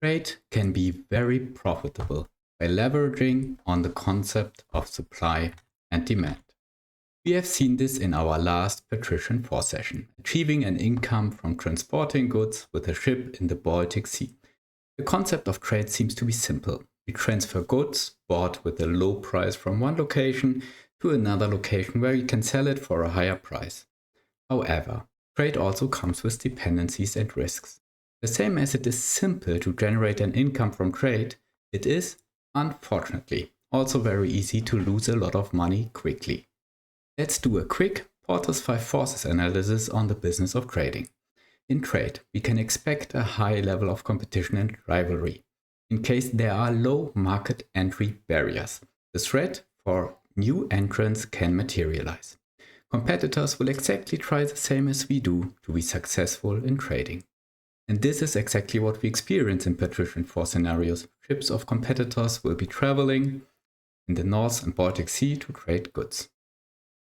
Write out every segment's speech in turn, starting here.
Trade can be very profitable by leveraging on the concept of supply and demand. We have seen this in our last Patrician 4 session, achieving an income from transporting goods with a ship in the Baltic Sea. The concept of trade seems to be simple. We transfer goods bought with a low price from one location to another location where we can sell it for a higher price. However, trade also comes with dependencies and risks. The same as it is simple to generate an income from trade, it is, unfortunately, also very easy to lose a lot of money quickly. Let's do a quick Porter's 5 forces analysis on the business of trading. In trade, we can expect a high level of competition and rivalry. In case there are low market entry barriers, the threat for new entrants can materialize. Competitors will exactly try the same as we do to be successful in trading. And this is exactly what we experience in Patrician 4 scenarios. Ships of competitors will be traveling in the North and Baltic Sea to trade goods.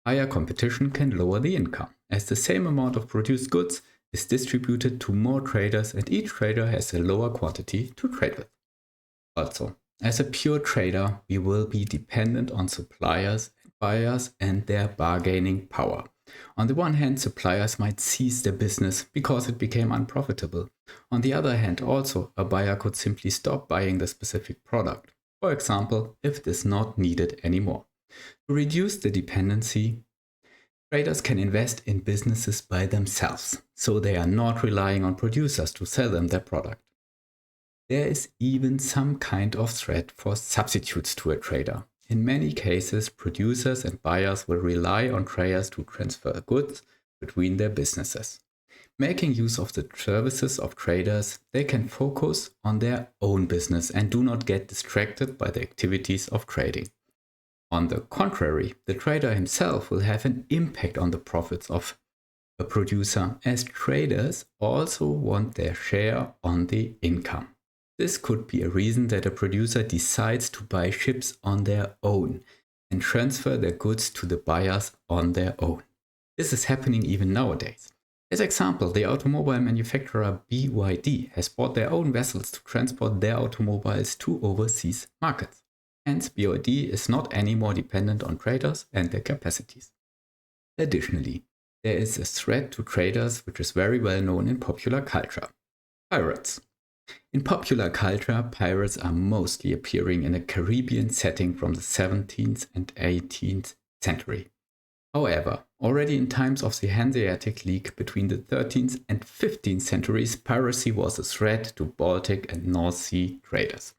Higher competition can lower the income, as the same amount of produced goods is distributed to more traders and each trader has a lower quantity to trade with. Also, as a pure trader, we will be dependent on suppliers and buyers and their bargaining power. On the one hand, suppliers might cease their business because it became unprofitable. On the other hand, also, a buyer could simply stop buying the specific product, for example, if it is not needed anymore. To reduce the dependency, traders can invest in businesses by themselves, so they are not relying on producers to sell them their product. There is even some kind of threat for substitutes to a trader. In many cases, producers and buyers will rely on traders to transfer goods between their businesses. Making use of the services of traders, they can focus on their own business and do not get distracted by the activities of trading. On the contrary, the trader himself will have an impact on the profits of a producer, as traders also want their share on the income. This could be a reason that a producer decides to buy ships on their own and transfer their goods to the buyers on their own. This is happening even nowadays. As example, the automobile manufacturer BYD has bought their own vessels to transport their automobiles to overseas markets. Hence, BYD is not anymore dependent on traders and their capacities. Additionally, there is a threat to traders which is very well known in popular culture: pirates. In popular culture, pirates are mostly appearing in a Caribbean setting from the 17th and 18th century. However, already in times of the Hanseatic League between the 13th and 15th centuries, piracy was a threat to Baltic and North Sea traders.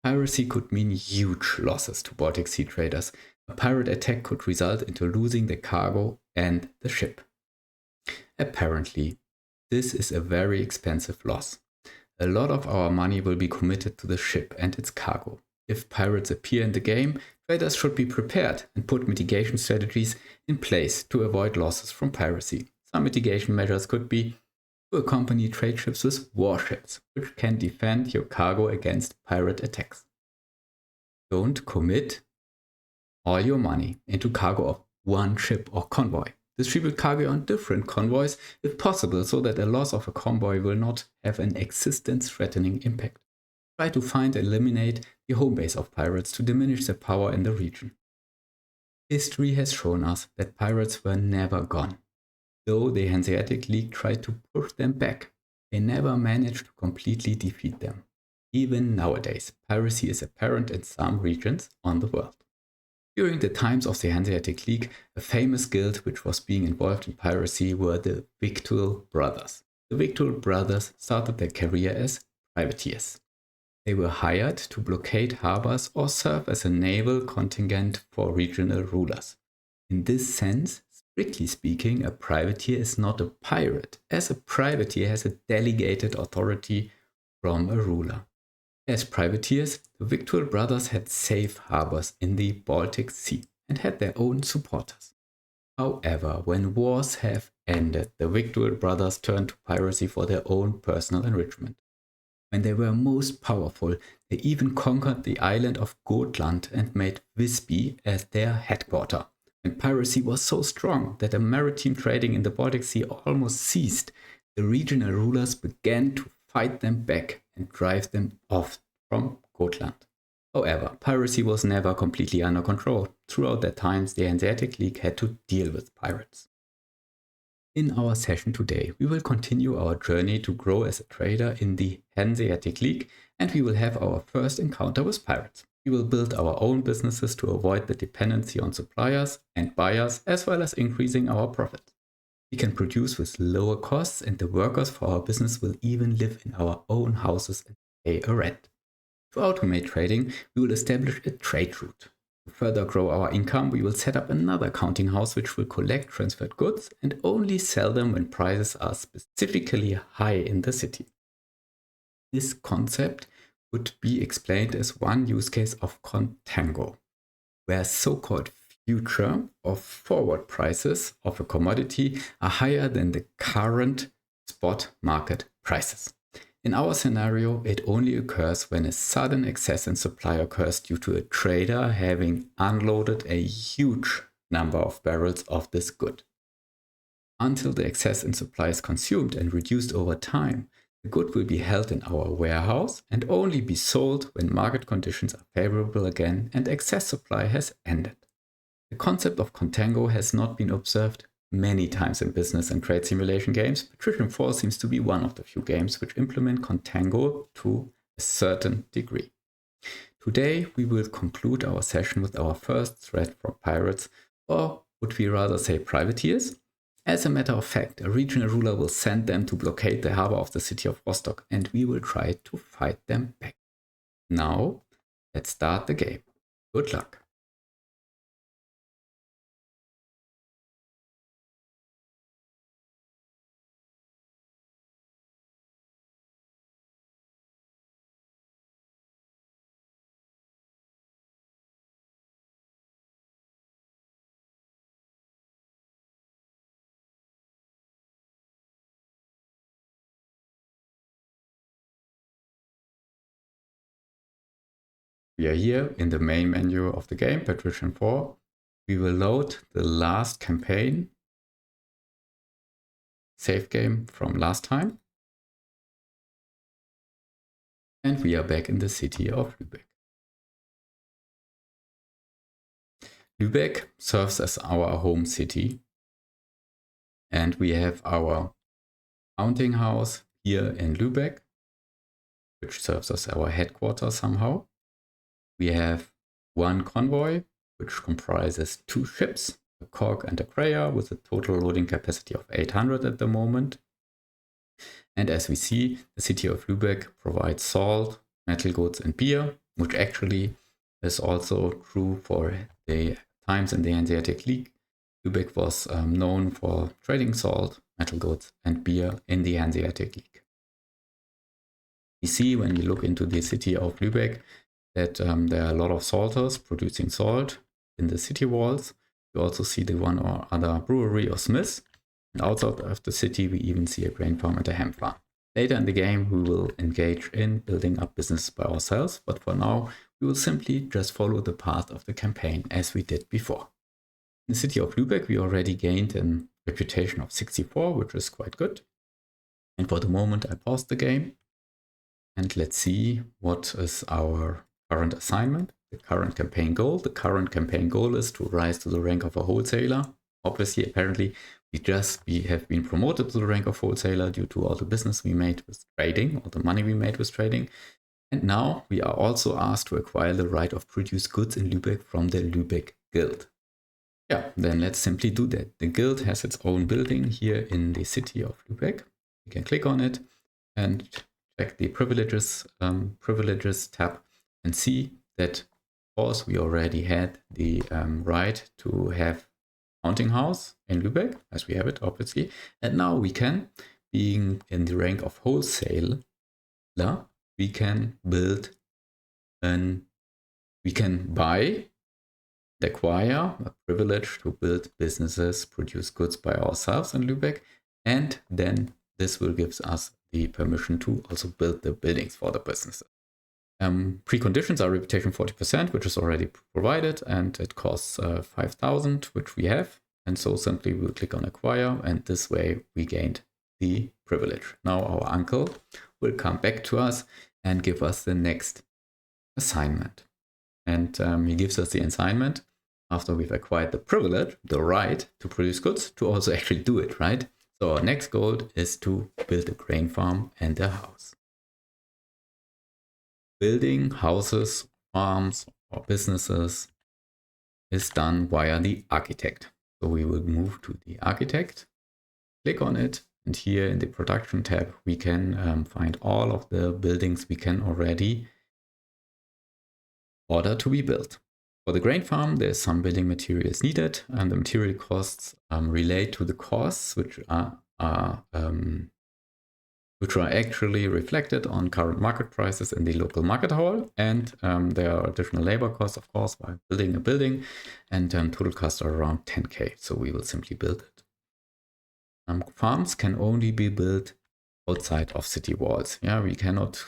Piracy could mean huge losses to Baltic Sea traders. A pirate attack could result into losing the cargo and the ship. Apparently, this is a very expensive loss. A lot of our money will be committed to the ship and its cargo. If pirates appear in the game, traders should be prepared and put mitigation strategies in place to avoid losses from piracy. Some mitigation measures could be to accompany trade ships with warships, which can defend your cargo against pirate attacks. Don't commit all your money into cargo of one ship or convoy. Distribute cargo on different convoys if possible, so that a loss of a convoy will not have an existence-threatening impact. Try to find and eliminate the home base of pirates to diminish their power in the region. History has shown us that pirates were never gone. Though the Hanseatic League tried to push them back, they never managed to completely defeat them. Even nowadays, piracy is apparent in some regions on the world. During the times of the Hanseatic League, a famous guild which was being involved in piracy were the Victual Brothers. The Victual Brothers started their career as privateers. They were hired to blockade harbors or serve as a naval contingent for regional rulers. In this sense, strictly speaking, a privateer is not a pirate, as a privateer has a delegated authority from a ruler. As privateers, the Victual Brothers had safe harbors in the Baltic Sea and had their own supporters. However, when wars have ended, the Victual Brothers turned to piracy for their own personal enrichment. When they were most powerful, they even conquered the island of Gotland and made Visby as their headquarters. When piracy was so strong that a maritime trading in the Baltic Sea almost ceased, the regional rulers began to fight them back and drive them off from Gotland. However, piracy was never completely under control. Throughout that times, the Hanseatic League had to deal with pirates. In our session today, we will continue our journey to grow as a trader in the Hanseatic League, and we will have our first encounter with pirates. We will build our own businesses to avoid the dependency on suppliers and buyers, as well as increasing our profit. We can produce with lower costs, and the workers for our business will even live in our own houses and pay a rent. To automate trading, we will establish a trade route. To further grow our income, we will set up another counting house which will collect transferred goods and only sell them when prices are specifically high in the city. This concept would be explained as one use case of contango, where so-called future or forward prices of a commodity are higher than the current spot market prices. In our scenario, it only occurs when a sudden excess in supply occurs due to a trader having unloaded a huge number of barrels of this good. Until the excess in supply is consumed and reduced over time, the good will be held in our warehouse and only be sold when market conditions are favorable again and excess supply has ended. The concept of contango has not been observed many times in business and trade simulation games. Patrician 4 seems to be one of the few games which implement contango to a certain degree. Today we will conclude our session with our first threat from pirates, or would we rather say privateers? As a matter of fact, a regional ruler will send them to blockade the harbor of the city of Rostock, and we will try to fight them back. Now, let's start the game. Good luck. We are here in the main menu of the game, Patrician 4. We will load the last campaign, save game from last time. And we are back in the city of Lübeck. Lübeck serves as our home city. And we have our counting house here in Lübeck, which serves as our headquarters somehow. We have one convoy, which comprises 2 ships, a Cork and a Kreia, with a total loading capacity of 800 at the moment. And as we see, the city of Lübeck provides salt, metal goods, and beer, which actually is also true for the times in the Hanseatic League. Lübeck was known for trading salt, metal goods, and beer in the Hanseatic League. We see when you look into the city of Lübeck that there are a lot of salters producing salt in the city walls. You also see the one or other brewery or smith. And outside of the city, we even see a grain farm and a hemp farm. Later in the game, we will engage in building up business by ourselves. But for now, we will simply just follow the path of the campaign as we did before. In the city of Lübeck, we already gained a reputation of 64, which is quite good. And for the moment, I paused the game. And let's see what is our current assignment, the current campaign goal. The current campaign goal is to rise to the rank of a wholesaler. Obviously, apparently, we have been promoted to the rank of wholesaler due to all the business we made with trading, all the money we made with trading. And now we are also asked to acquire the right of produce goods in Lübeck from the Lübeck Guild. Yeah, then let's simply do that. The guild has its own building here in the city of Lübeck. You can click on it and check the privileges tab and see that, of course, we already had the right to have counting house in Lübeck, as we have it, obviously. And now we can, being in the rank of wholesaler, we can build we can buy, acquire a privilege to build businesses, produce goods by ourselves in Lübeck, and then this will give us the permission to also build the buildings for the businesses. Preconditions are reputation 40%, which is already provided, and it costs 5,000, which we have. And so simply we'll click on acquire, and this way we gained the privilege. Now our uncle will come back to us and give us the next assignment. And he gives us the assignment after we've acquired the privilege, the right to produce goods, to also actually do it, right? So our next goal is to build a grain farm and a house. Building houses, farms, or businesses is done via the architect. So we will move to the architect, click on it, and here in the production tab, we can find all of the buildings we can already order to be built. For the grain farm, there's some building materials needed, and the material costs relate to the costs which are actually reflected on current market prices in the local market hall. And there are additional labor costs, of course, by building a building, and total costs are around 10K. So we will simply build it. Farms can only be built outside of city walls. Yeah, we cannot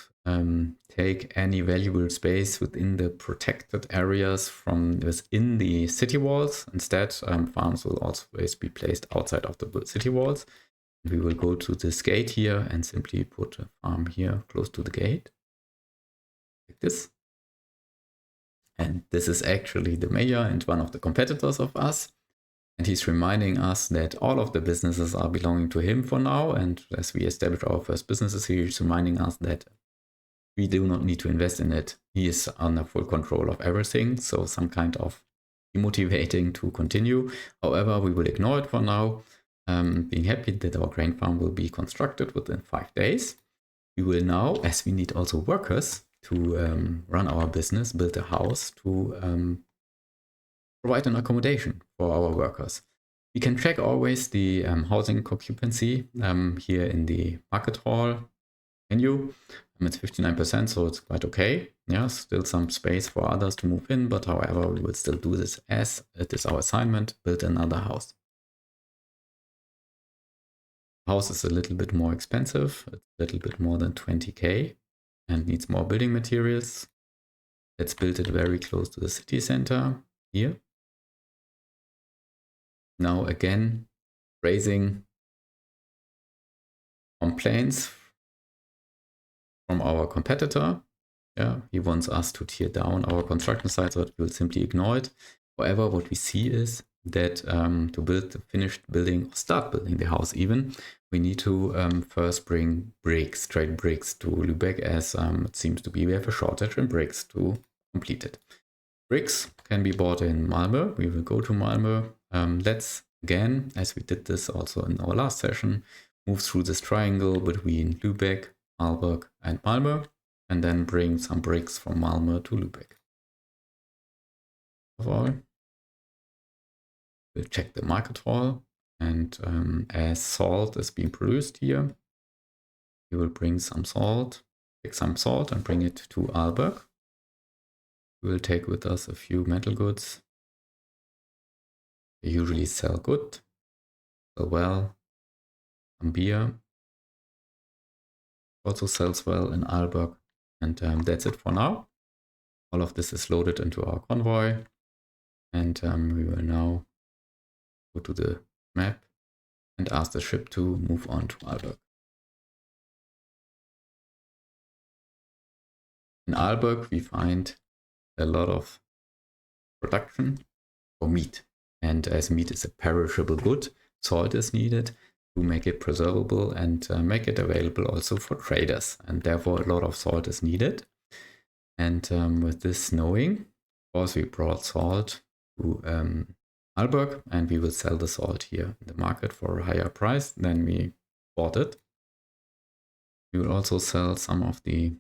take any valuable space within the protected areas from within the city walls. Instead, farms will always be placed outside of the city walls. We will go to this gate here and simply put a farm here close to the gate, like this. And this is actually the mayor and one of the competitors of us. And he's reminding us that all of the businesses are belonging to him for now. And as we establish our first businesses, he's reminding us that we do not need to invest in it. He is under full control of everything. So some kind of demotivating to continue. However, we will ignore it for now. Being happy that our grain farm will be constructed within 5 days. We will now, as we need also workers to run our business, build a house to provide an accommodation for our workers. We can track always the housing occupancy here in the market hall menu. It's 59%, so it's quite okay. Yeah, still some space for others to move in, but however, we will still do this as it is our assignment, build another house. House is a little bit more expensive, it's a little bit more than 20K and needs more building materials. Let's build it very close to the city center here. Now again, raising complaints from our competitor. Yeah, he wants us to tear down our construction site, so we will simply ignore it. However, what we see is that to build the finished building, or start building the house even, we need to first bring bricks, straight bricks to Lübeck, as it seems to be we have a shortage in bricks to complete it. Bricks can be bought in Malmö. We will go to Malmö. Let's, again, as we did this also in our last session, move through this triangle between Lübeck, Aalborg, and Malmö, and then bring some bricks from Malmö to Lübeck. Of all, we'll check the market hall, and as salt is being produced here, we will bring some salt, take some salt and bring it to Aalborg. We will take with us a few metal goods. They usually sell good, sell well. Some beer also sells well in Aalborg. And that's it for now. All of this is loaded into our convoy. And we will now go to the map and ask the ship to move on to Aalborg. In Aalborg, we find a lot of production for meat. And as meat is a perishable good, salt is needed to make it preservable and make it available also for traders. And therefore, a lot of salt is needed. And with this knowing, of course, we brought salt to Aalborg, and we will sell the salt here in the market for a higher price than we bought it. We will also sell some of the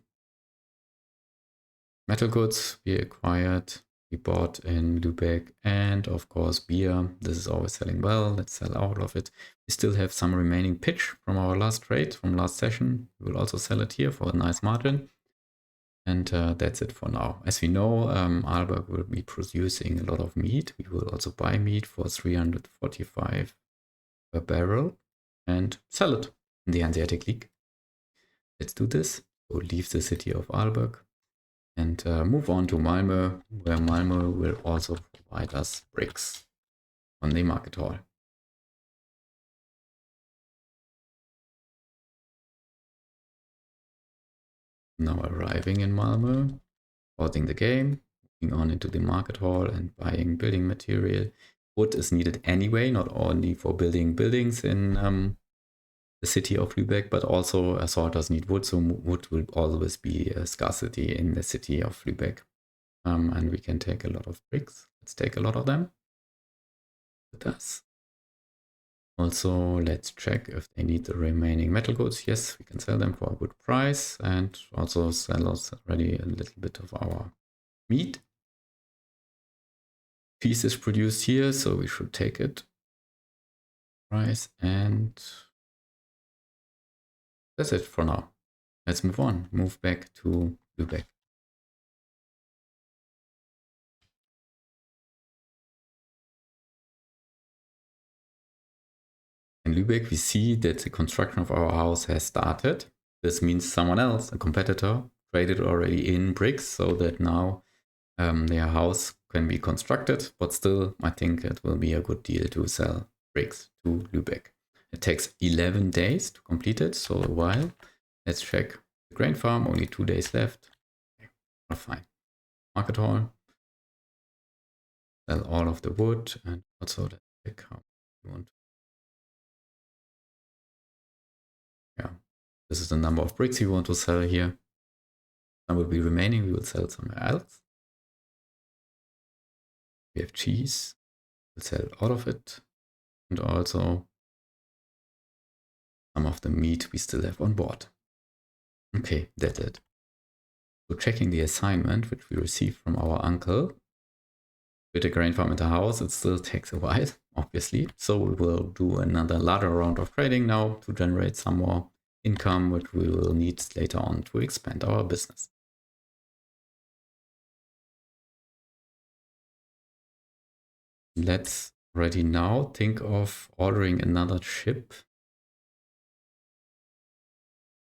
metal goods we acquired, we bought in Lübeck, and of course beer. This is always selling well. Let's sell all of it. We still have some remaining pitch from our last trade, from last session. We will also sell it here for a nice margin. And that's it for now. As we know, Aalborg will be producing a lot of meat. We will also buy meat for 345 per barrel and sell it in the Hanseatic League. Let's do this. So leave the city of Aalborg and move on to Malmö, where Malmö will also provide us bricks on the market hall. Now arriving in Malmö, pausing the game, moving on into the market hall and buying building material. Wood is needed anyway, not only for building buildings in the city of Lübeck, but also sorters need wood, so wood will always be a scarcity in the city of Lübeck. And we can take a lot of bricks. Let's take a lot of them with us. Also, let's check if they need the remaining metal goods. Yes, we can sell them for a good price and also sell us already a little bit of our meat. Cheese is produced here, so we should take it. Price, and that's it for now. Let's move on. Move back to Lübeck. In Lübeck, we see that the construction of our house has started. This means someone else, a competitor, traded already in bricks so that now their house can be constructed. But still, I think it will be a good deal to sell bricks to Lübeck. It takes 11 days to complete it, so a while. Let's check the grain farm, only 2 days left. Okay, fine. Market hall. Sell all of the wood and also let's check how you want. Yeah, this is the number of bricks you want to sell here. Some will be remaining, we will sell somewhere else. We have cheese, we'll sell all of it. And also some of the meat we still have on board. Okay, that's it. So checking the assignment, which we received from our uncle. With a grain farm in the house, it still takes a while, obviously. So we will do another larger round of trading now to generate some more income, which we will need later on to expand our business. Let's already now think of ordering another ship.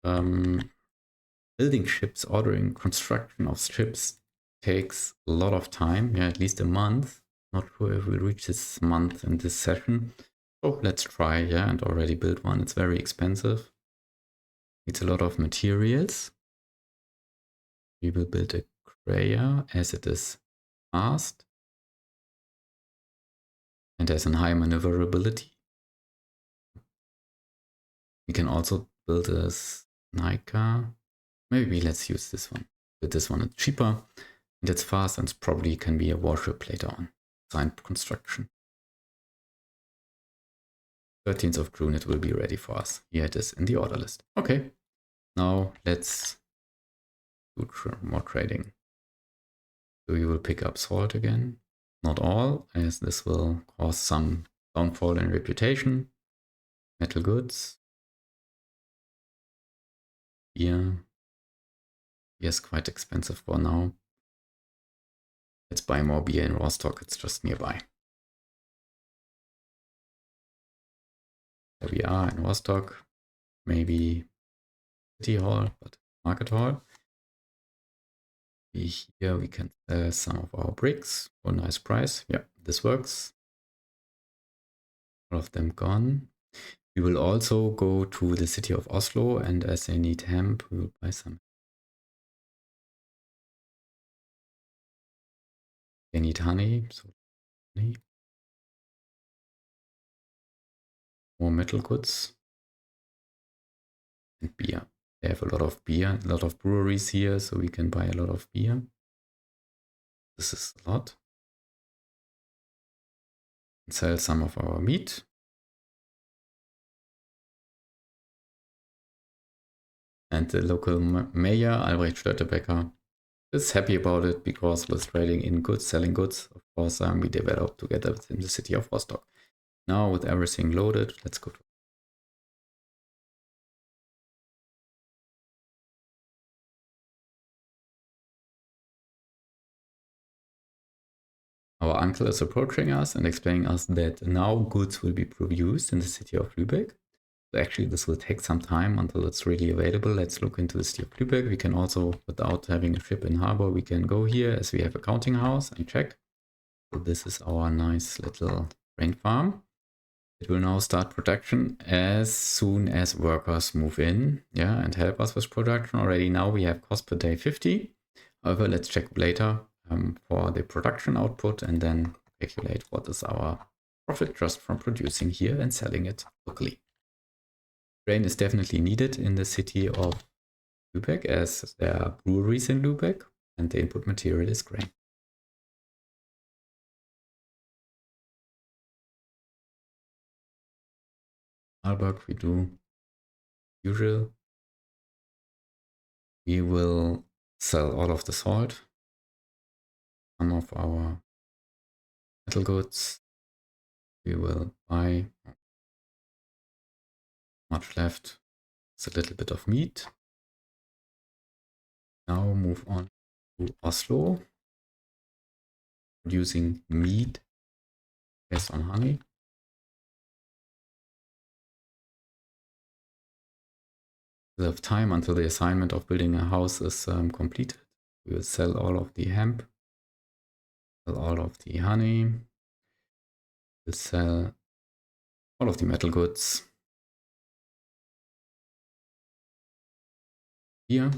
Building ships, ordering construction of ships takes a lot of time, yeah, at least a month. Not sure if we'll reach this month in this session. So let's try, yeah, and already build one. It's very expensive. Needs a lot of materials. We will build a Krayer as it is fast and has a high maneuverability. We can also build a Sniker. Maybe let's use this one. But this one is cheaper and it's fast and probably can be a warship later on. Signed construction. 13th of June it will be ready for us. Here it is in the order list. Okay, now let's do more trading. So we will pick up salt again. Not all, as this will cause some downfall in reputation. Metal goods. Beer. Yes, quite expensive for now. Let's buy more beer in Rostock, it's just nearby. There we are in Rostock. Maybe city hall, but market hall. Here we can sell some of our bricks for a nice price. Yeah, this works. All of them gone. We will also go to the city of Oslo, and as they need hemp, we will buy some. They need honey, so honey. More metal goods. And beer. They have a lot of beer, a lot of breweries here, so we can buy a lot of beer. This is a lot. And sell some of our meat. And the local mayor, Albrecht Störtebecker, is happy about it because with trading in goods, selling goods, of course, we developed together within the city of Rostock. Now with everything loaded, let's go to our uncle is approaching us and explaining us that now goods will be produced in the city of Lübeck. So actually this will take some time until it's really available. Let's look into the city of Lübeck. We can also, without having a ship in harbor, we can go here as we have a counting house and check. So this is our nice little grain farm. It will now start production as soon as workers move in, yeah, and help us with production. Already now we have cost per day 50. However, let's check later for the production output and then calculate what is our profit just from producing here and selling it locally. Grain is definitely needed in the city of Lübeck, as there are breweries in Lübeck and the input material is grain. Aalborg we do usual. We will sell all of the salt, some of our metal goods. We will buy much left. It's a little bit of meat. Now move on to Oslo, producing meat based on honey. We have time until the assignment of building a house is completed. We will sell all of the hemp, sell all of the honey, we'll sell all of the metal goods. Here.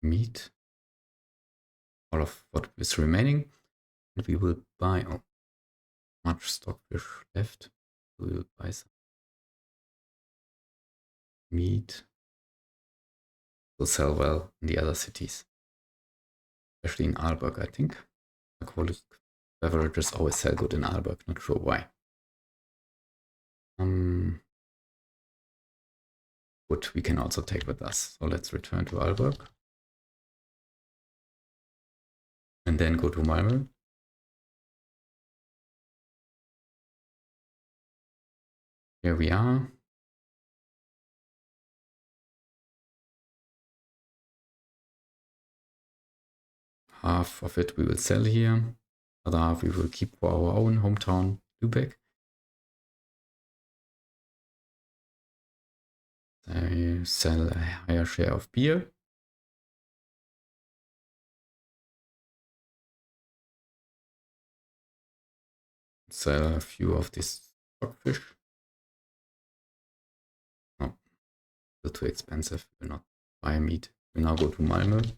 Meat. All of what is remaining. And we will buy much stockfish left. We will buy some meat. Will sell well in the other cities. Especially in Aalborg, I think. Alcoholic beverages always sell good in Aalborg, not sure why. Wood we can also take with us. So let's return to Aalborg. And then go to Malmö. Here we are. Half of it we will sell here. Other half we will keep for our own hometown, Lübeck. They sell a higher share of beer. Sell a few of these stockfish. No, still too expensive. We'll not buy meat. We now go to Malmö.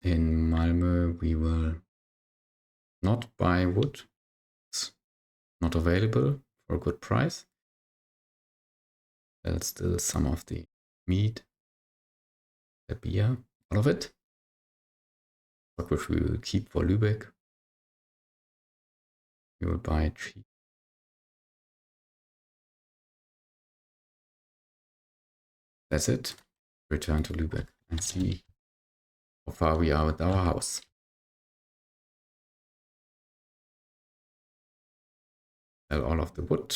In Malmö, we will not buy wood. It's not available for a good price. There's still some of the meat, the beer, all of it, which we will keep for Lübeck. We will buy cheap. That's it. Return to Lübeck and see how far we are with our house. Sell all of the wood.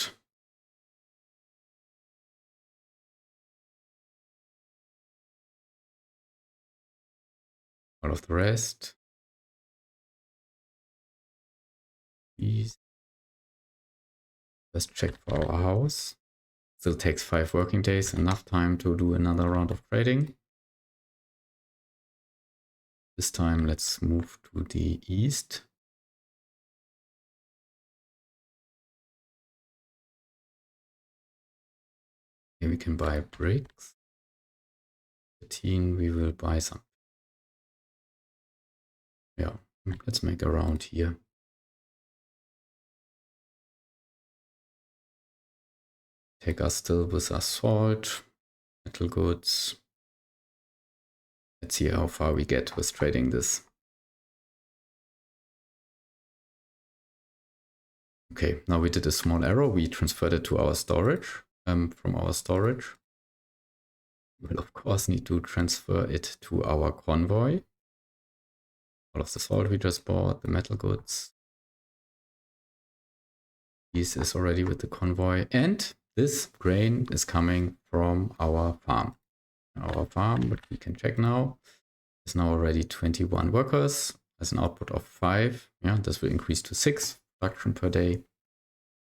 All of the rest. Please. Let's check for our house. Still takes 5 working days, enough time to do another round of trading. This time let's move to the east. Here we can buy bricks. 13 we will buy some. Yeah, let's make a round here. Take us still with us salt, metal goods. Let's see how far we get with trading this. Okay, now we did a small error. We transferred it to our storage. From our storage, we'll of course need to transfer it to our convoy. All of the salt we just bought, the metal goods. This is already with the convoy, and this grain is coming from our farm. Our farm, which we can check now, is now already 21 workers, has an output of 5. Yeah, this will increase to 6 production per day.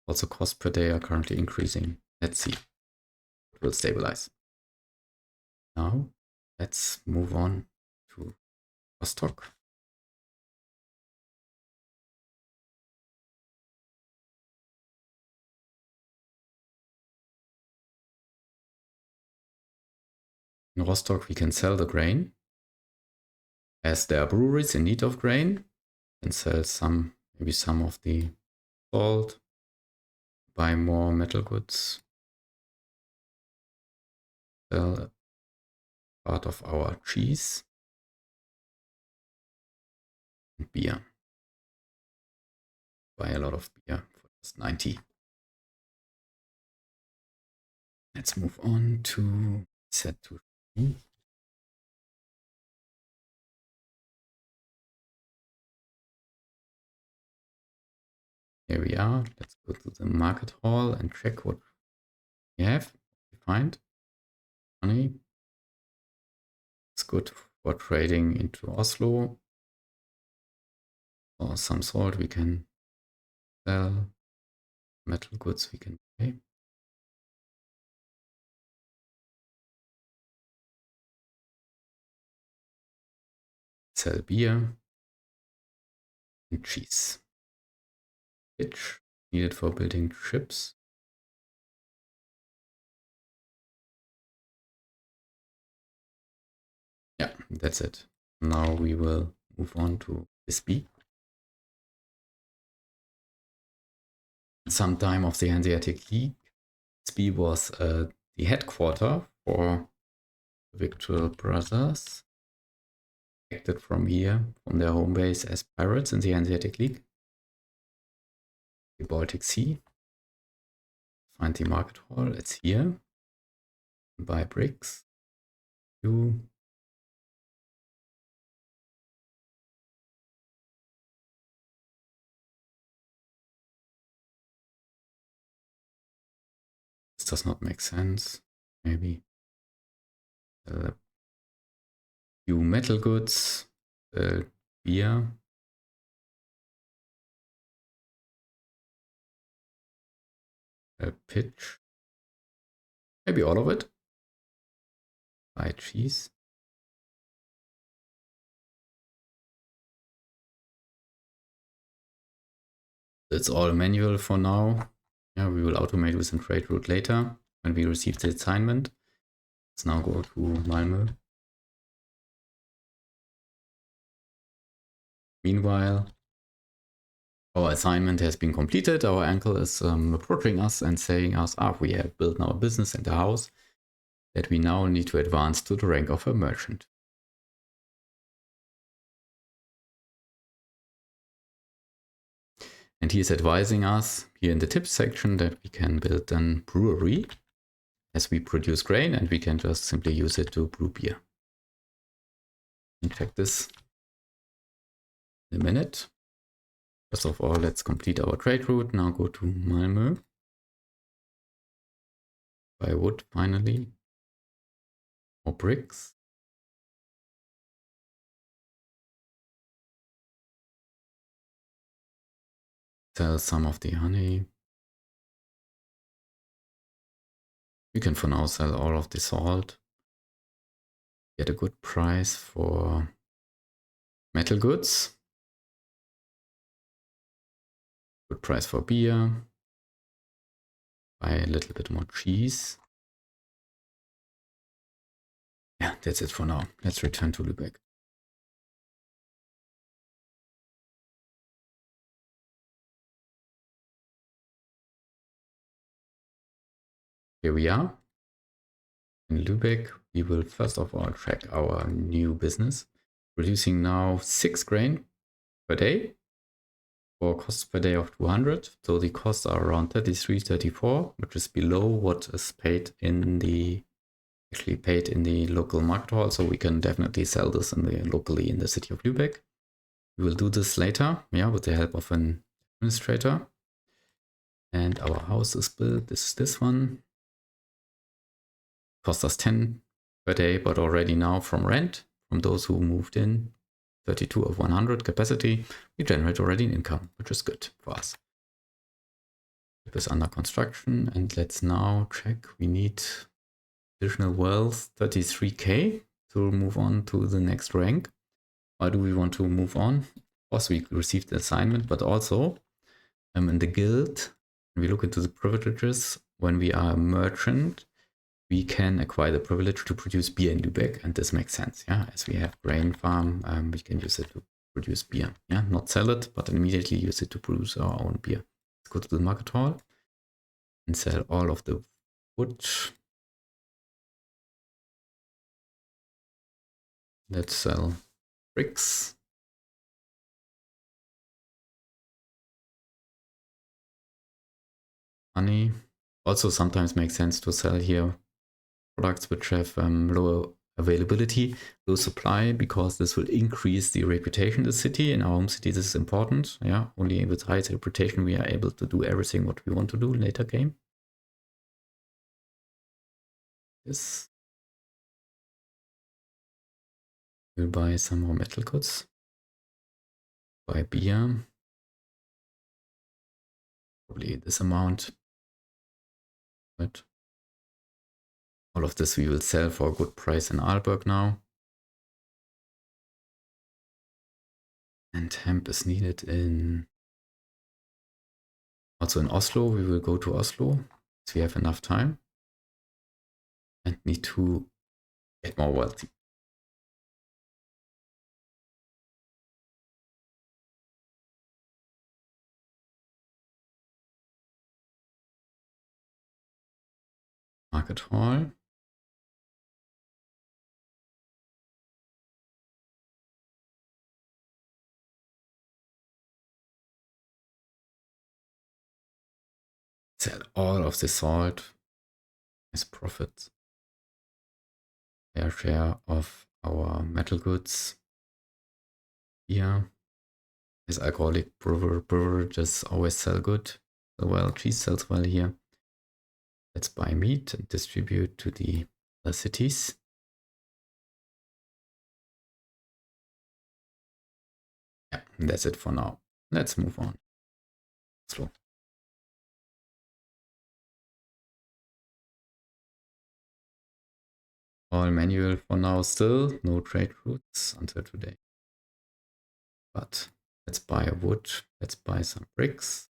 Also cost per day are currently increasing. Let's see. It will stabilize. Now let's move on to Rostock. In Rostock, we can sell the grain. As there are breweries in need of grain, we can sell maybe some of the salt, buy more metal goods, sell part of our cheese and beer. Buy a lot of beer for just 90. Let's move on to set to Here we are. Let's go to the market hall and check what we have. We find money. It's good for trading into Oslo. Or some salt we can sell. Metal goods we can buy. Sell beer and cheese. Pitch needed for building ships. Yeah, that's it. Now we will move on to SB. Some time of the Hanseatic League, SB was the headquarter for the Victual Brothers. Acted from here, from their home base as pirates in the Hanseatic League. The Baltic Sea. Find the market hall, it's here. Buy bricks. This does not make sense. Maybe. Few metal goods. Beer. Pitch. Maybe all of it. Buy cheese. It's all manual for now. Yeah, we will automate with a trade route later when we receive the assignment. Let's now go to Malmö. Meanwhile, our assignment has been completed. Our uncle is approaching us and saying us, we have built now a business and a house that we now need to advance to the rank of a merchant. And he is advising us here in the tips section that we can build a brewery as we produce grain and we can just simply use it to brew beer. And check this in a minute. First of all, let's complete our trade route. Now go to Malmö. Buy wood finally. More bricks. Sell some of the honey. We can for now sell all of the salt. Get a good price for metal goods. Good price for beer. Buy a little bit more cheese. Yeah, that's it for now. Let's return to Lübeck. Here we are. In Lübeck, we will first of all check our new business. Producing now 6 grain per day for costs per day of 200. So the costs are around 33, 34, which is below what is paid in the local market hall. So we can definitely sell this locally in the city of Lübeck. We will do this later, with the help of an administrator. And our house is built. This is this one. Cost us 10 per day, but already now from rent, from those who moved in, 32 of 100 capacity, we generate already an income, which is good for us. It is under construction, and let's now check. We need Additional wealth, 33k to move on to the next rank. Why do we want to move on? Of course, we received the assignment, but also in the guild, when we look into the privileges, when we are a merchant, we can acquire the privilege to produce beer in Lübeck, and this makes sense, yeah, as we have grain farm, we can use it to produce beer, yeah, not sell it, but immediately use it to produce our own beer. Let's go to the market hall and sell all of the wood. Let's sell bricks. Money. Also sometimes makes sense to sell here products which have lower availability, low supply, because this will increase the reputation of the city. In our home city, this is important. Yeah, only with high reputation we are able to do everything what we want to do later game. This. We'll buy some more metal goods. Buy beer. Probably this amount. But all of this we will sell for a good price in Aalborg now. And hemp is needed in... Also in Oslo, we will go to Oslo. So we have enough time. And need to get more wealthy. Market hall. Sell all of the salt as profits. Fair share of our metal goods. Here. As alcoholic beverages always sell good. So well, cheese sells well here. Let's buy meat and distribute to the other cities. Yeah, that's it for now. Let's move on. Slow. All manual for now still. No trade routes until today. But let's buy wood. Let's buy some bricks.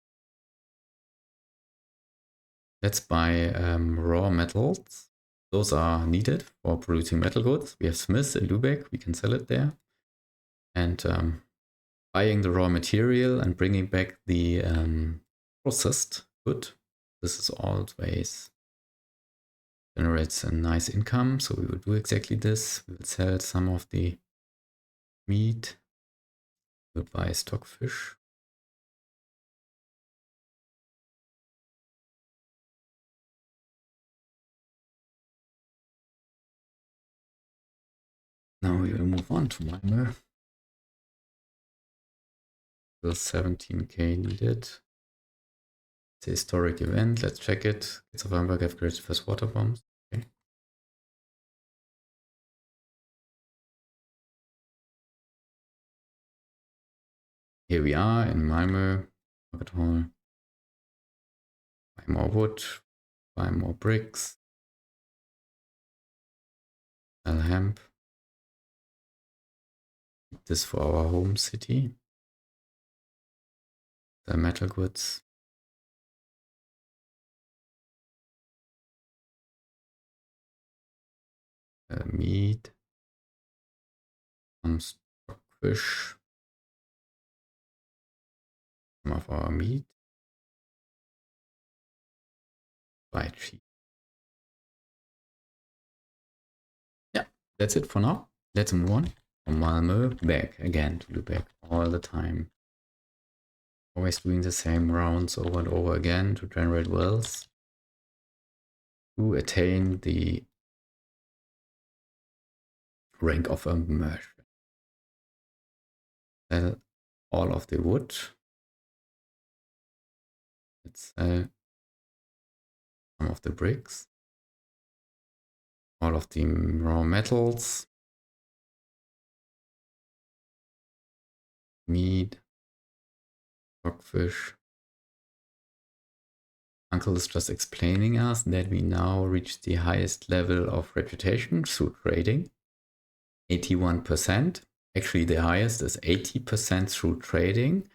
Let's buy raw metals. Those are needed for producing metal goods. We have smiths in Lübeck. We can sell it there. And buying the raw material and bringing back the processed good. This is always generates a nice income. So we will do exactly this. We will sell some of the meat. We'll buy stockfish. Now we will move on to Malmö. Still 17k needed. It's a historic event. Let's check it. Gates of Hamburg have created first water bombs. Okay. Here we are in Malmö. Market hall. Buy more wood. Buy more bricks. Sell hemp. This for our home city. Sell metal goods. Meat. Some stockfish. Some of our meat. Buy cheap. Yeah, that's it for now. Let's move on from Malmö back again to Lübeck all the time. Always doing the same rounds over and over again to generate wealth. To attain the rank of a merchant. Sell all of the wood. Let's sell some of the bricks. All of the raw metals. Meat. Stockfish. Uncle is just explaining us that we now reach the highest level of reputation through trading, 81%. Actually, the highest is 80% through trading,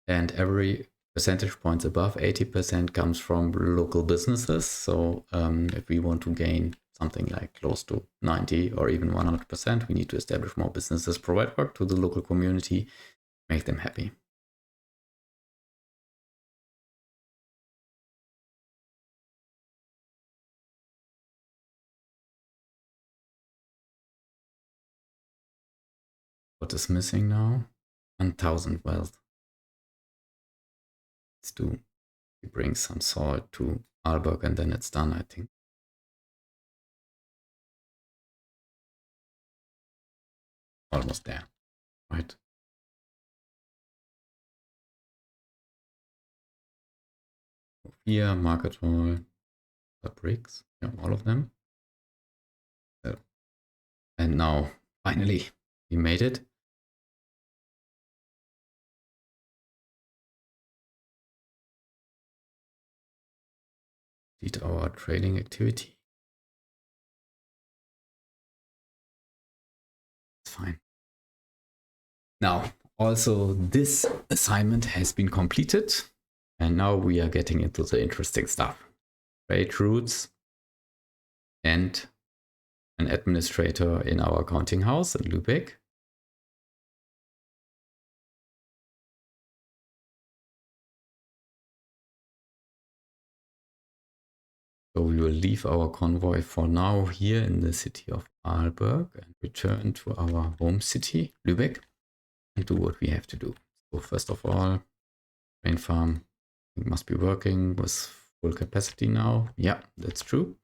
and every percentage points above 80% comes from local businesses. So if we want to gain something like close to 90 or even 100%, we need to establish more businesses, provide work to the local community, make them happy. What is missing now? 1,000 wealth. Let's do, we bring some salt to Aalborg and then it's done, I think. Almost there, right? Here, market hall, the bricks, yeah, all of them. And now, finally, we made it. Did our trading activity. It's fine. Now, also this assignment has been completed. And now we are getting into the interesting stuff. Trade routes and an administrator in our accounting house in Lübeck. So we will leave our convoy for now here in the city of Aalborg and return to our home city, Lübeck, and do what we have to do. So first of all, grain farm must be working with full capacity now. Yeah, that's true.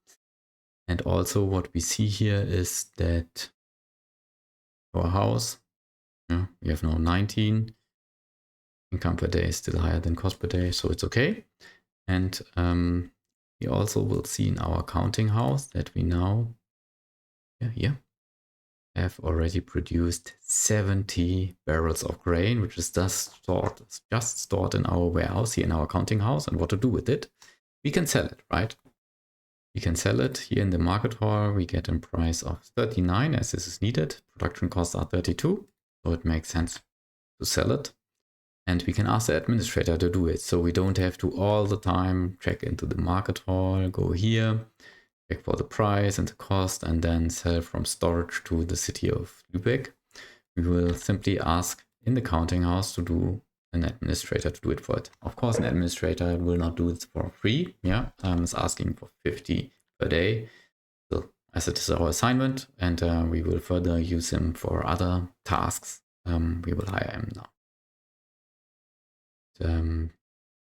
And also what we see here is that our house, we have now 19. Income per day is still higher than cost per day, so it's okay. And we also will see in our accounting house that we now have already produced 70 barrels of grain, which is just stored in our warehouse here in our accounting house. And what to do with it? We can sell it, right? We can sell it here in the market hall. We get a price of 39 as this is needed. Production costs are 32, so it makes sense to sell it. And we can ask the administrator to do it. So we don't have to all the time check into the market hall, go here, check for the price and the cost, and then sell from storage to the city of Lübeck. We will simply ask in the accounting house to do an administrator to do it for it. Of course, an administrator will not do it for free. Yeah, it's asking for 50 per day. So as it is our assignment, and we will further use him for other tasks, we will hire him now.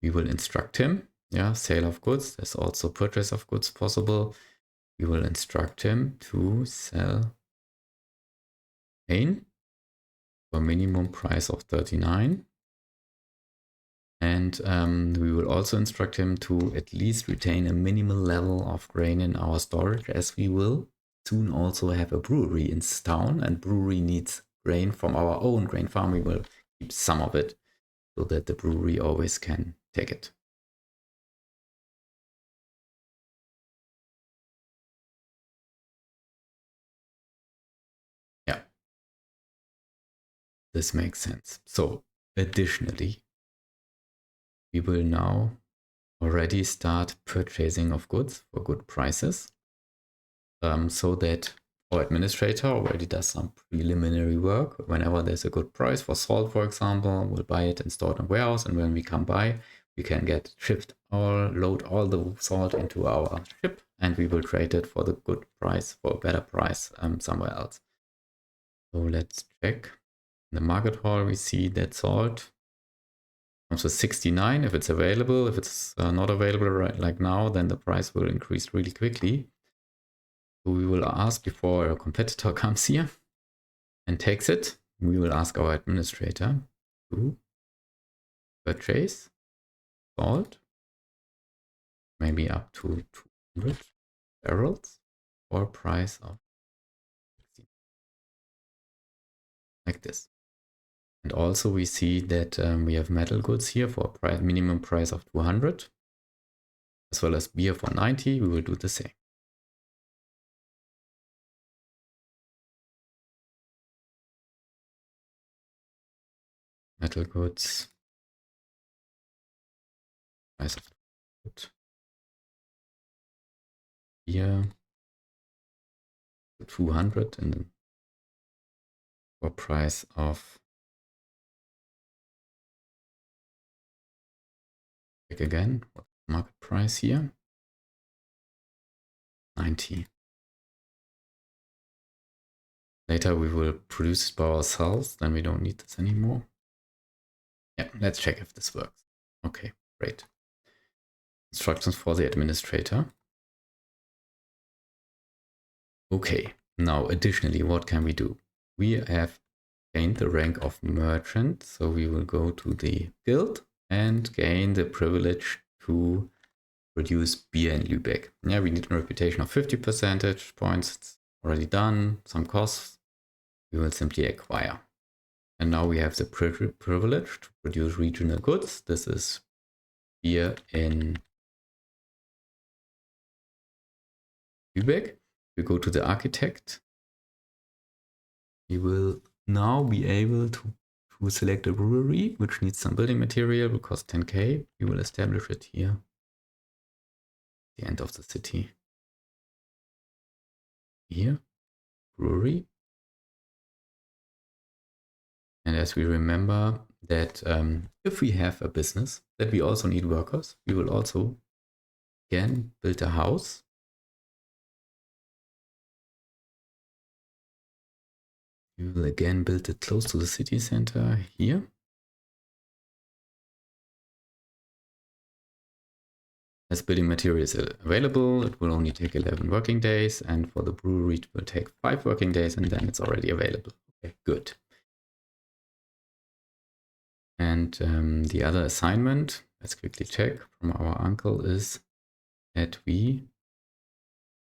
We will instruct him. Yeah, sale of goods. There's also purchase of goods possible. We will instruct him to sell grain for a minimum price of 39. And we will also instruct him to at least retain a minimal level of grain in our storage, as we will soon also have a brewery in town, and brewery needs grain from our own grain farm. We will keep some of it so that the brewery always can take it. Yeah, this makes sense. So additionally, we will now already start purchasing of goods for good prices, so that our administrator already does some preliminary work. Whenever there's a good price for salt, for example, we'll buy it and store it in a warehouse, and when we come by, we can get shipped load all the salt into our ship, and we will trade it for the good price, for a better price somewhere else. So let's check. In the market hall, we see that salt comes with 69 if it's available. If it's not available right like now, then the price will increase really quickly. So we will ask before a competitor comes here and takes it. We will ask our administrator to purchase salt, maybe up to 200 barrels for a price of 60, like this. And also we see that we have metal goods here for a minimum price of 200. as well as beer for 90. We will do the same. Metal goods. Price of good. Beer. 200 and the price of again. What market price here? 90. Later we will produce it by ourselves, then we don't need this anymore. Yeah, let's check if this works. Okay, great. Instructions for the administrator. Okay, now additionally, what can we do? We have gained the rank of merchant, so we will go to the guild and gain the privilege to produce beer in Lübeck. Yeah, we need a reputation of 50 percentage points. It's already done. Some costs we will simply acquire. And now we have the privilege to produce regional goods. This is beer in Lübeck. We go to the architect. We will now be able to select a brewery, which needs some building material, will cost 10k. We will establish it here. The end of the city. Here, brewery. And as we remember that if we have a business, that we also need workers, we will also again build a house. We will again build it close to the city center here. As building materials available, it will only take 11 working days, and for the brewery it will take 5 working days, and then it's already available. Okay, good. And the other assignment, let's quickly check from our uncle, is that we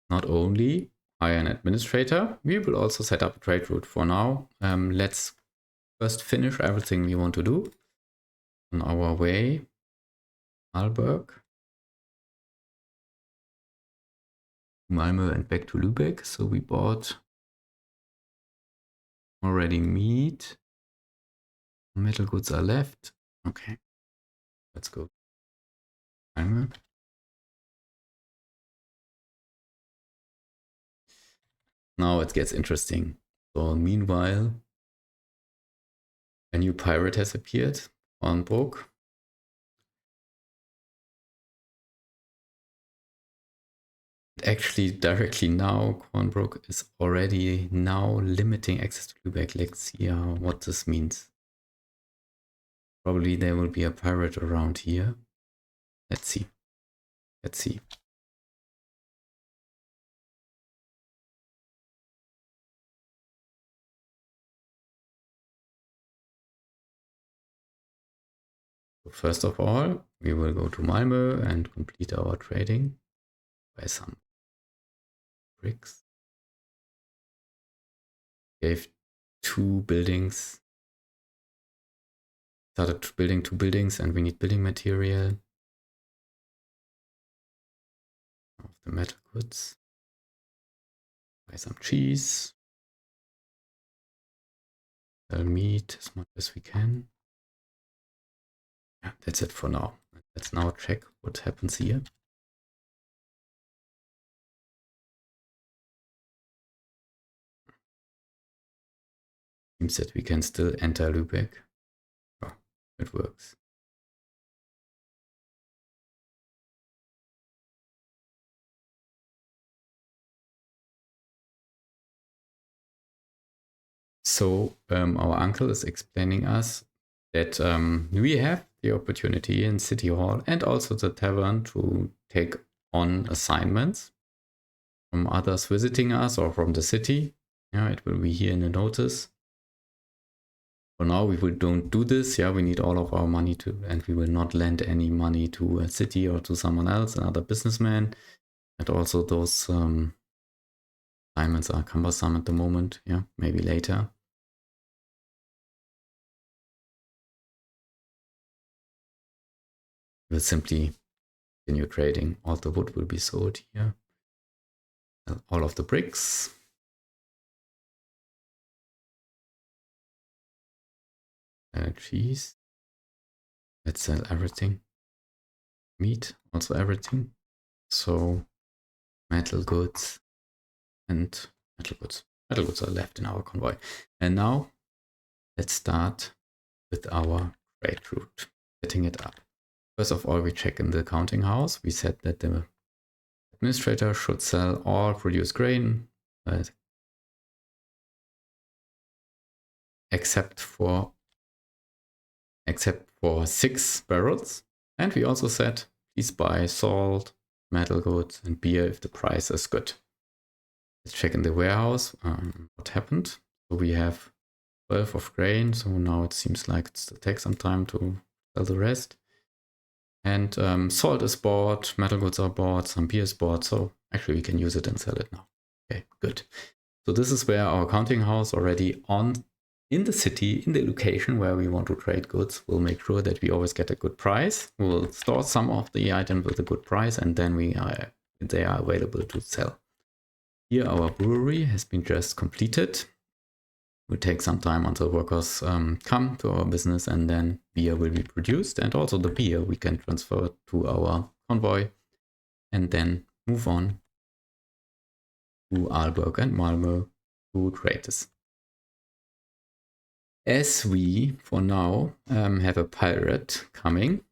not only hire an administrator, we will also set up a trade route. For now, let's first finish everything we want to do. On our way, Malberg, Malmö and back to Lübeck. So we bought already meat. Metal goods are left. Okay, let's go. Malmö. Now it gets interesting. So meanwhile, a new pirate has appeared on Brook. Actually, directly now, Kornbrook is already now limiting access to Lübeck. Let's see what this means. Probably there will be a pirate around here. Let's see. Let's see. So first of all, we will go to Malmö and complete our trading by some bricks. Gave 2 buildings. Started building 2 buildings and we need building material. Of the metal goods. Buy some cheese. Sell meat as much as we can. Yeah, that's it for now. Let's now check what happens here. Seems that we can still enter Lübeck. Oh, it works. So our uncle is explaining us that we have the opportunity in City Hall and also the tavern to take on assignments from others visiting us or from the city. Yeah, it will be here in the notice. For now, we don't do this. Yeah, we need all of our money to, and we will not lend any money to a city or to someone else, another businessman. And also those assignments are cumbersome at the moment. Yeah, maybe later. We'll simply continue trading. All the wood will be sold here. All of the bricks. Cheese. Let's sell everything. Meat, also everything. So metal goods and metal goods. Metal goods are left in our convoy. And now let's start with our trade route, setting it up. First of all, we check in the counting house. We said that the administrator should sell all produced grain, except for 6 barrels. And we also said, please buy salt, metal goods, and beer if the price is good. Let's check in the warehouse what happened. So we have 12 of grain. So now it seems like it'll take some time to sell the rest. And salt is bought, metal goods are bought, some beer is bought. So actually we can use it and sell it now. Okay, good. So this is where our counting house already in the city, in the location where we want to trade goods, will make sure that we always get a good price. We will store some of the items with a good price, and then they are available to sell. Here our brewery has been just completed. It will take some time until workers come to our business, and then beer will be produced, and also the beer we can transfer to our convoy and then move on to Aalborg and Malmö to trade this. As we, for now, have a pirate coming,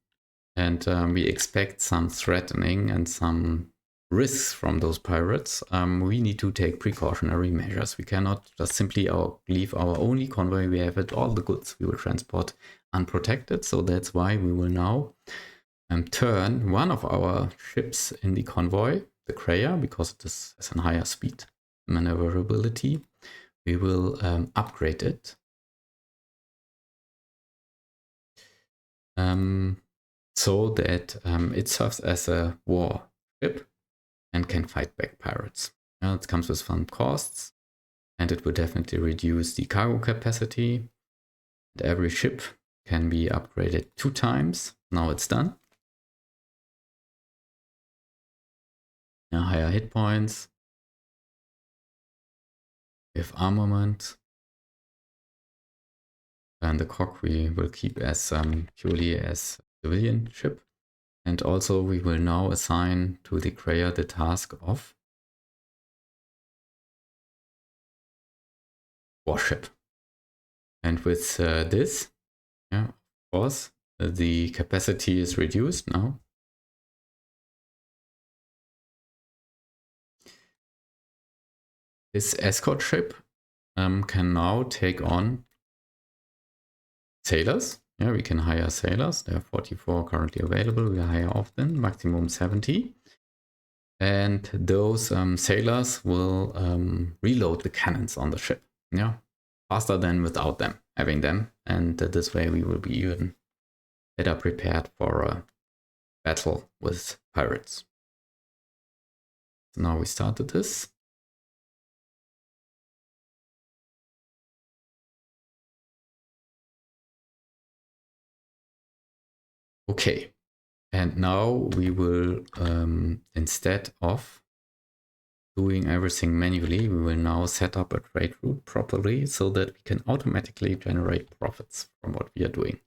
and we expect some threatening and some risks from those pirates, we need to take precautionary measures. We cannot just simply leave our only convoy. We have all the goods we will transport unprotected. So that's why we will now turn one of our ships in the convoy, the Kreia, because it has a higher speed maneuverability. We will upgrade it. So that it serves as a war ship and can fight back pirates. It comes with some costs, and it will definitely reduce the cargo capacity. And every ship can be upgraded 2 times. Now it's done. Higher hit points. We have armament. And the cock we will keep as purely as civilian ship. And also we will now assign to the Kreia the task of warship. And with this, of course, the capacity is reduced now. This escort ship can now take on sailors. Yeah, we can hire sailors. There are 44 currently available. We hire often, maximum 70. And those sailors will reload the cannons on the ship. Yeah, faster than without them, having them. And this way we will be even better prepared for a battle with pirates. So now we started this. Okay, and now we will, instead of doing everything manually, we will now set up a trade route properly so that we can automatically generate profits from what we are doing.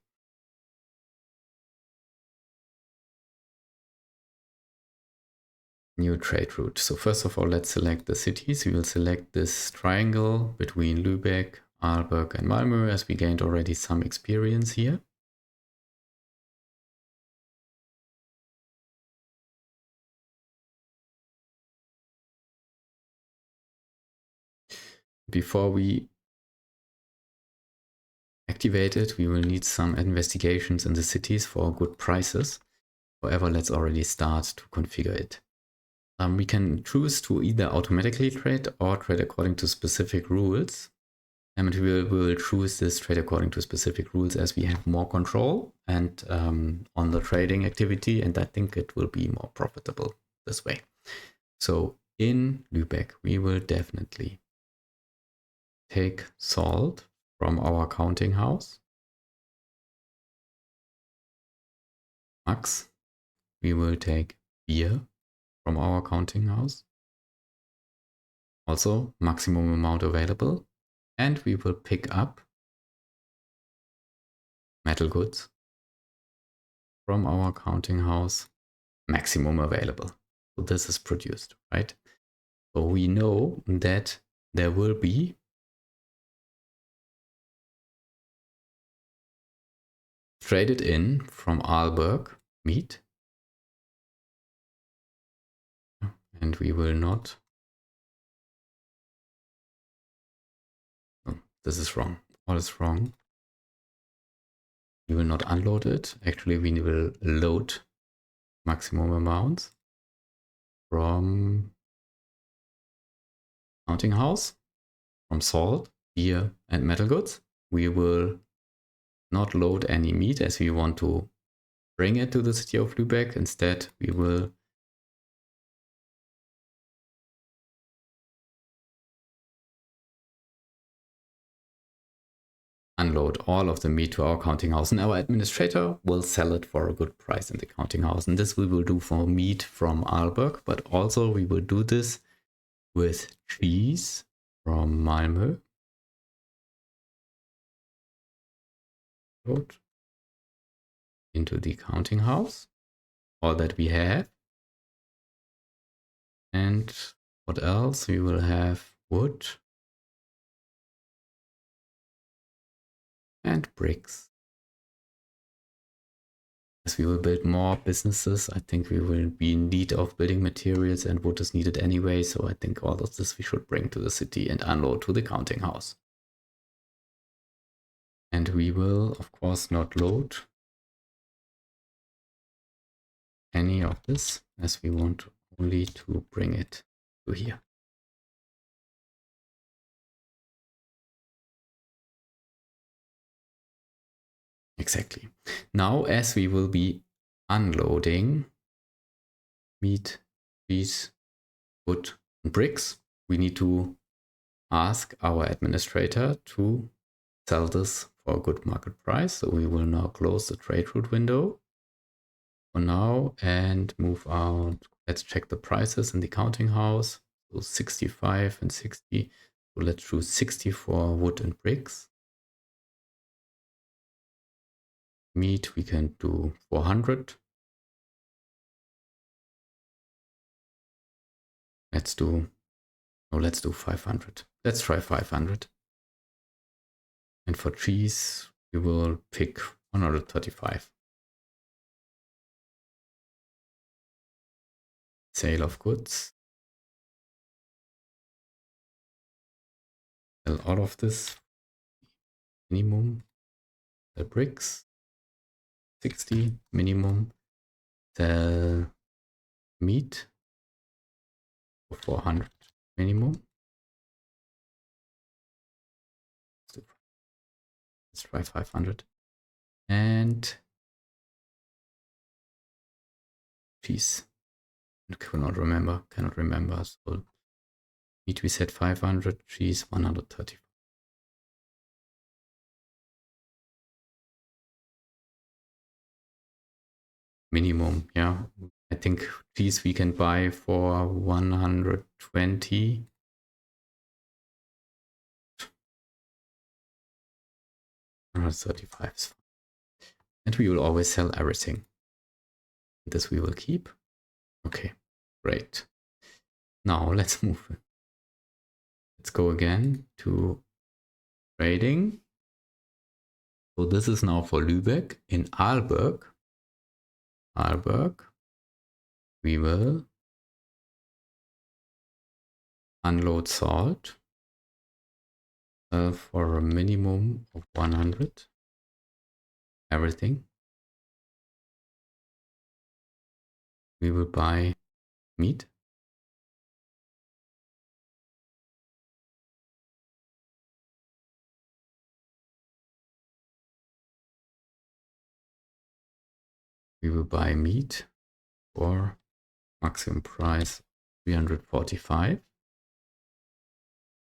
New trade route. So first of all, let's select the cities. We will select this triangle between Lübeck, Aalborg and Malmö, as we gained already some experience here. Before we activate it, we will need some investigations in the cities for good prices. However, let's already start to configure it. We can choose to either automatically trade or trade according to specific rules. And we will choose this trade according to specific rules as we have more control and on the trading activity, and I think it will be more profitable this way. So in Lübeck, we will definitely take salt from our counting house. Max, we will take beer from our counting house. Also maximum amount available. And we will pick up metal goods from our counting house, maximum available. So this is produced, right? So we know that there will be traded in from Arlberg meat, and we will not, oh, this is wrong, all is wrong. We will not unload it. Actually, we will load maximum amounts from counting house, from salt, beer, and metal goods. We will not load any meat as we want to bring it to the city of Lübeck. Instead, we will unload all of the meat to our counting house, and our administrator will sell it for a good price in the counting house. And this we will do for meat from Arlberg, but also we will do this with cheese from Malmö. Load into the counting house, all that we have. And what else? We will have wood and bricks. As we will build more businesses, I think we will be in need of building materials, and wood is needed anyway. So I think all of this we should bring to the city and unload to the counting house. And we will, of course, not load any of this, as we want only to bring it to here. Exactly. Now, as we will be unloading meat, cheese, wood, and bricks, we need to ask our administrator to sell this for a good market price. So we will now close the trade route window for now and move out. Let's check the prices in the counting house. So 65 and 60. So let's choose 60 for wood and bricks. Meat we can do 400. Let's do 500. Let's try 500. And for cheese, we will pick 135. Sale of goods. Sell all of this. Minimum. The bricks. 60 minimum. Sell meat for 400 minimum. Let's try 500. And cheese. Cannot remember. So meat we said 500, cheese 130. Minimum, yeah. I think cheese we can buy for 120. 135 is fine. And we will always sell everything. This we will keep. Okay, great. Now let's move. Let's go again to trading. So this is now for Lübeck. In Arlberg, we will unload salt for a minimum of 100. Everything. We will buy meat. We will buy meat for maximum price 345.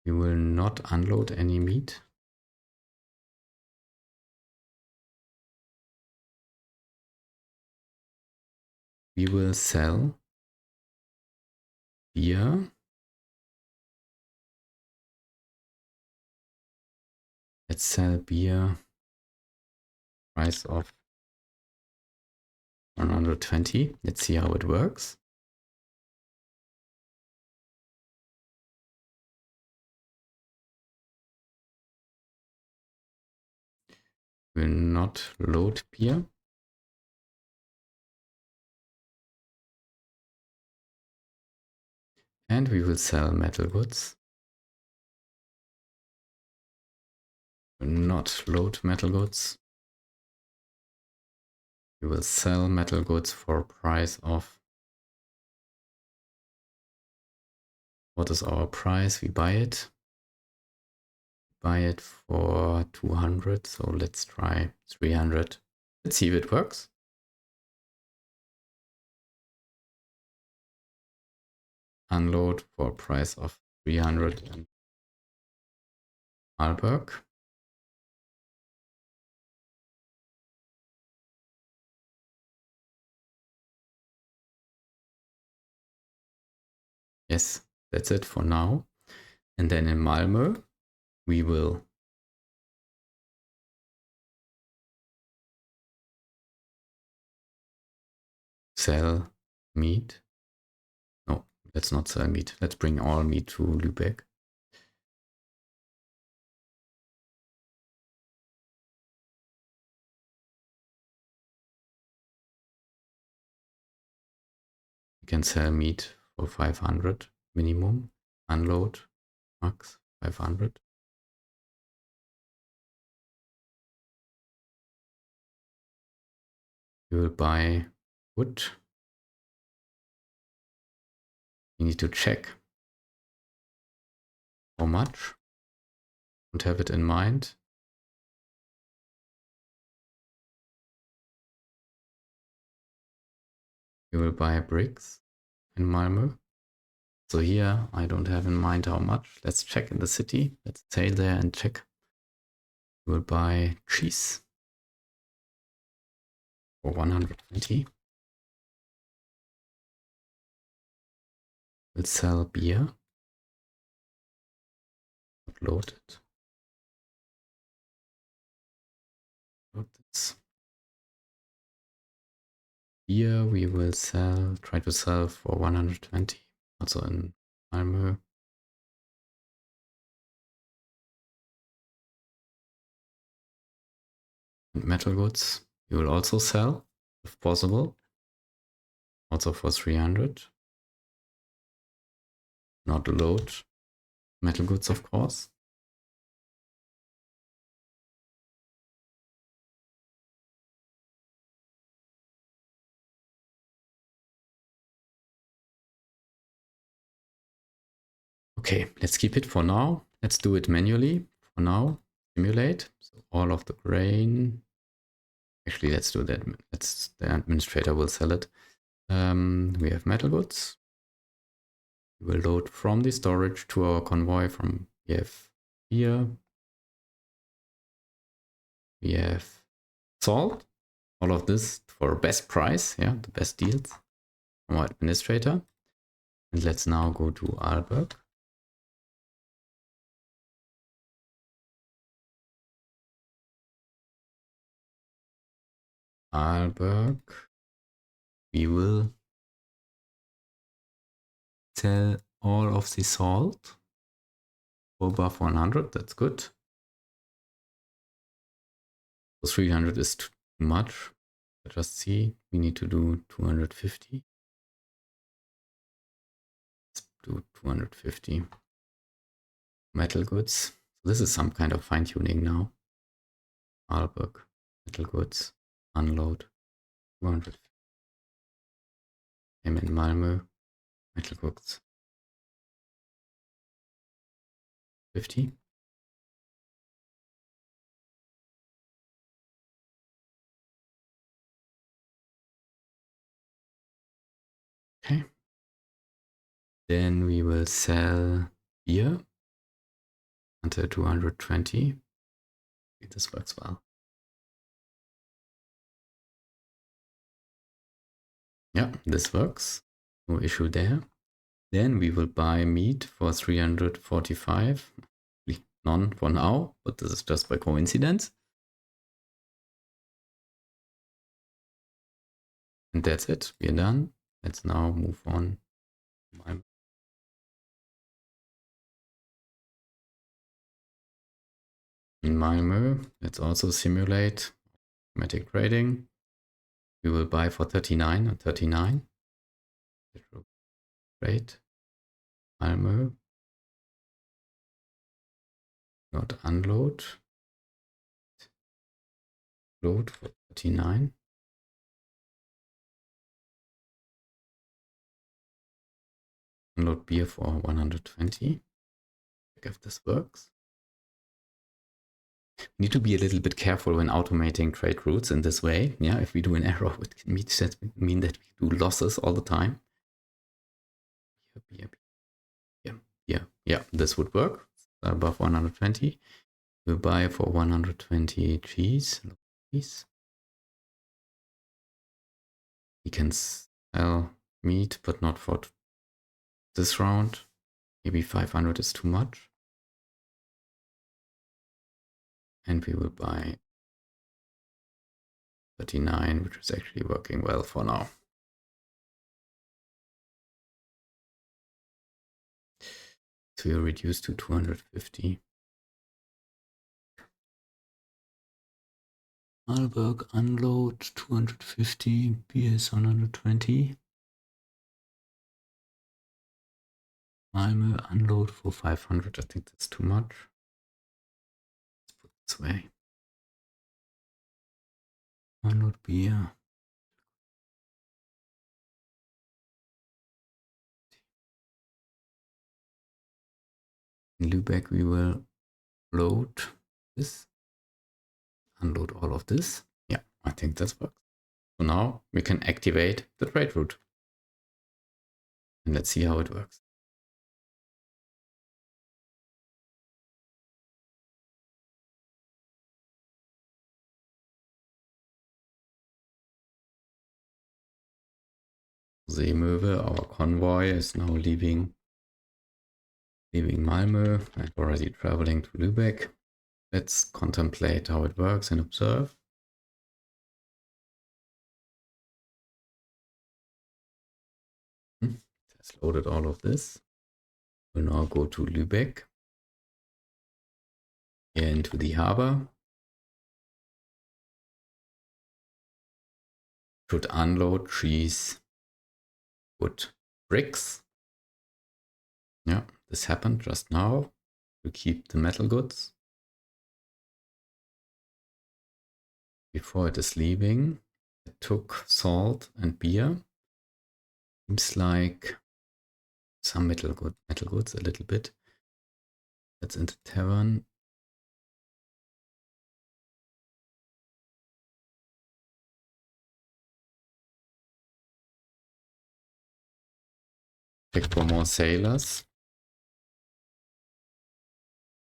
We will not unload any meat. We will sell beer. Let's sell beer. Price of 120. Let's see how it works. Will not load beer. And we will sell metal goods. Will not load metal goods. We will sell metal goods for a price of, what is our price? We buy it. Buy it for 200. So let's try 300. Let's see if it works. Unload for a price of 300 and Marburg. Yes, that's it for now. And then in Malmö, we will sell meat. No, let's not sell meat. Let's bring all meat to Lübeck. We can sell meat for 500 minimum. Unload max 500. We will buy wood. We need to check how much. Don't have it in mind. We will buy bricks in Malmö. So here I don't have in mind how much. Let's check in the city. Let's sail there and check. We will buy cheese for 120. We'll sell beer. Upload it. Upload this. Beer we will sell, try to sell for 120. Also in Malmö. And metal goods we will also sell, if possible. Also for 300. Not load metal goods, of course. Okay, let's keep it for now. Let's do it manually for now. Simulate. So all of the grain. Actually, let's do that. The administrator will sell it. We have metal goods. We will load from the storage to our convoy from we have here. We have salt. All of this for best price. Yeah, the best deals from our administrator. And let's now go to Aalborg. Aalborg. We will sell all of the salt for above 100. That's good. So 300 is too much. Just see, we need to do 250. Let's do 250. Metal goods. So this is some kind of fine tuning now. Aalborg, metal goods, unload, 200. Same in Malmö, metal goods, 50. Okay. Then we will sell beer until 220. This works well. Yeah, this works. No issue there. Then we will buy meat for 345. None for now, but this is just by coincidence. And that's it. We're done. Let's now move on. In Malmö, let's also simulate automatic trading. We will buy for 39 and 39. Trade. Malmö. Not unload. Load for 39. Unload beer for 120. Check if this works. We need to be a little bit careful when automating trade routes in this way. Yeah, if we do an error, it can mean that we do losses all the time. Yeah, this would work. Above 120. We'll buy for 120 cheese. We can sell meat, but not for this round. Maybe 500 is too much. And we will buy 39, which is actually working well for now. So we'll reduce to 250. Alberg unload 250, BS 120. Malmö unload for 500. I think that's too much. Let's put it this way. Unload beer. In Lübeck we will load this. Unload all of this. Yeah, I think that works. So now we can activate the trade route. And let's see how it works. Seemöwe, our convoy, is now leaving Malmö and already traveling to Lübeck. Let's contemplate how it works and observe. It has loaded all of this. We'll now go to Lübeck, here into the harbor. Should unload cheese, wood, bricks. Yeah, this happened just now. We'll keep the metal goods. Before it is leaving, it took salt and beer. Seems like some metal goods a little bit. That's in the tavern. Check for more sailors.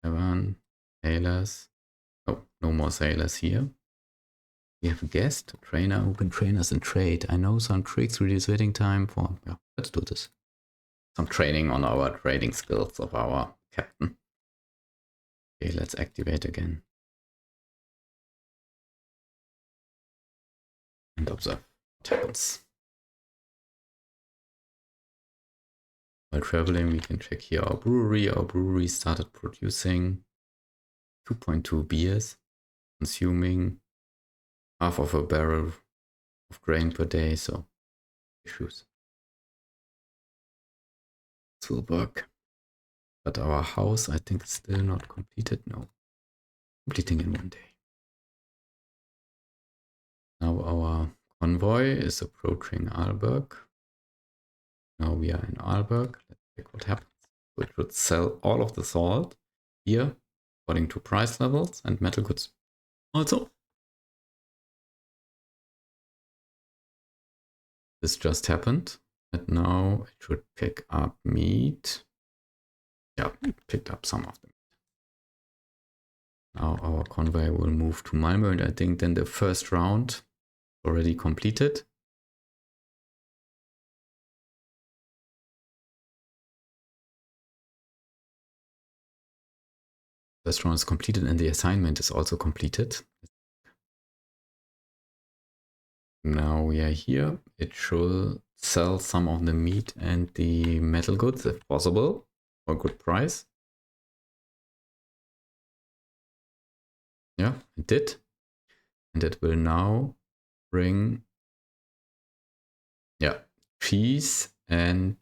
Tavern, sailors. Oh, no more sailors here. We have a guest, a trainer who can train us in trade. I know some tricks, reduce waiting time for... Yeah, let's do this. Some training on our trading skills of our captain. Okay, let's activate again. And observe what happens. While traveling, we can check here our brewery. Our brewery started producing 2.2 beers, consuming half of a barrel of grain per day, so issues. This will work. But our house, I think, is still not completed. No, completing in one day. Now our convoy is approaching Aalborg. Now we are in Aalborg. Let's check what happens. So it should sell all of the salt here according to price levels and metal goods also. This just happened. And now it should pick up meat. Yeah, it picked up some of them. Now our convoy will move to Malmö, and I think then the first round already completed. restaurant is completed and the assignment is also completed. Now we are here. It should sell some of the meat and the metal goods if possible for a good price. Yeah, it did. And it will now bring, yeah, cheese and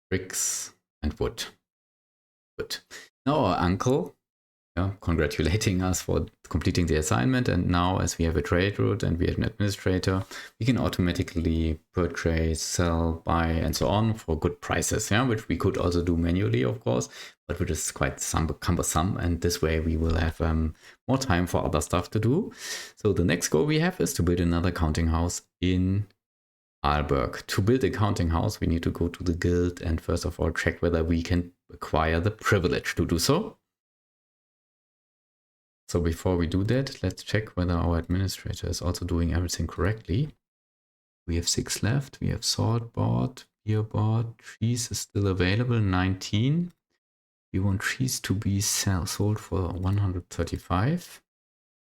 bricks and wood. Good. Now our uncle, yeah, congratulating us for completing the assignment, and now as we have a trade route and we have an administrator, we can automatically purchase, sell, buy and so on for good prices, yeah, which we could also do manually, of course, but which is quite cumbersome, and this way we will have more time for other stuff to do. So the next goal we have is to build another counting house in Aalborg. To build a counting house, we need to go to the guild and first of all check whether we can acquire the privilege to do so. So before we do that, let's check whether our administrator is also doing everything correctly. We have 6 left. We have salt bought, beer bought, cheese is still available, 19. We want cheese to be sold for 135.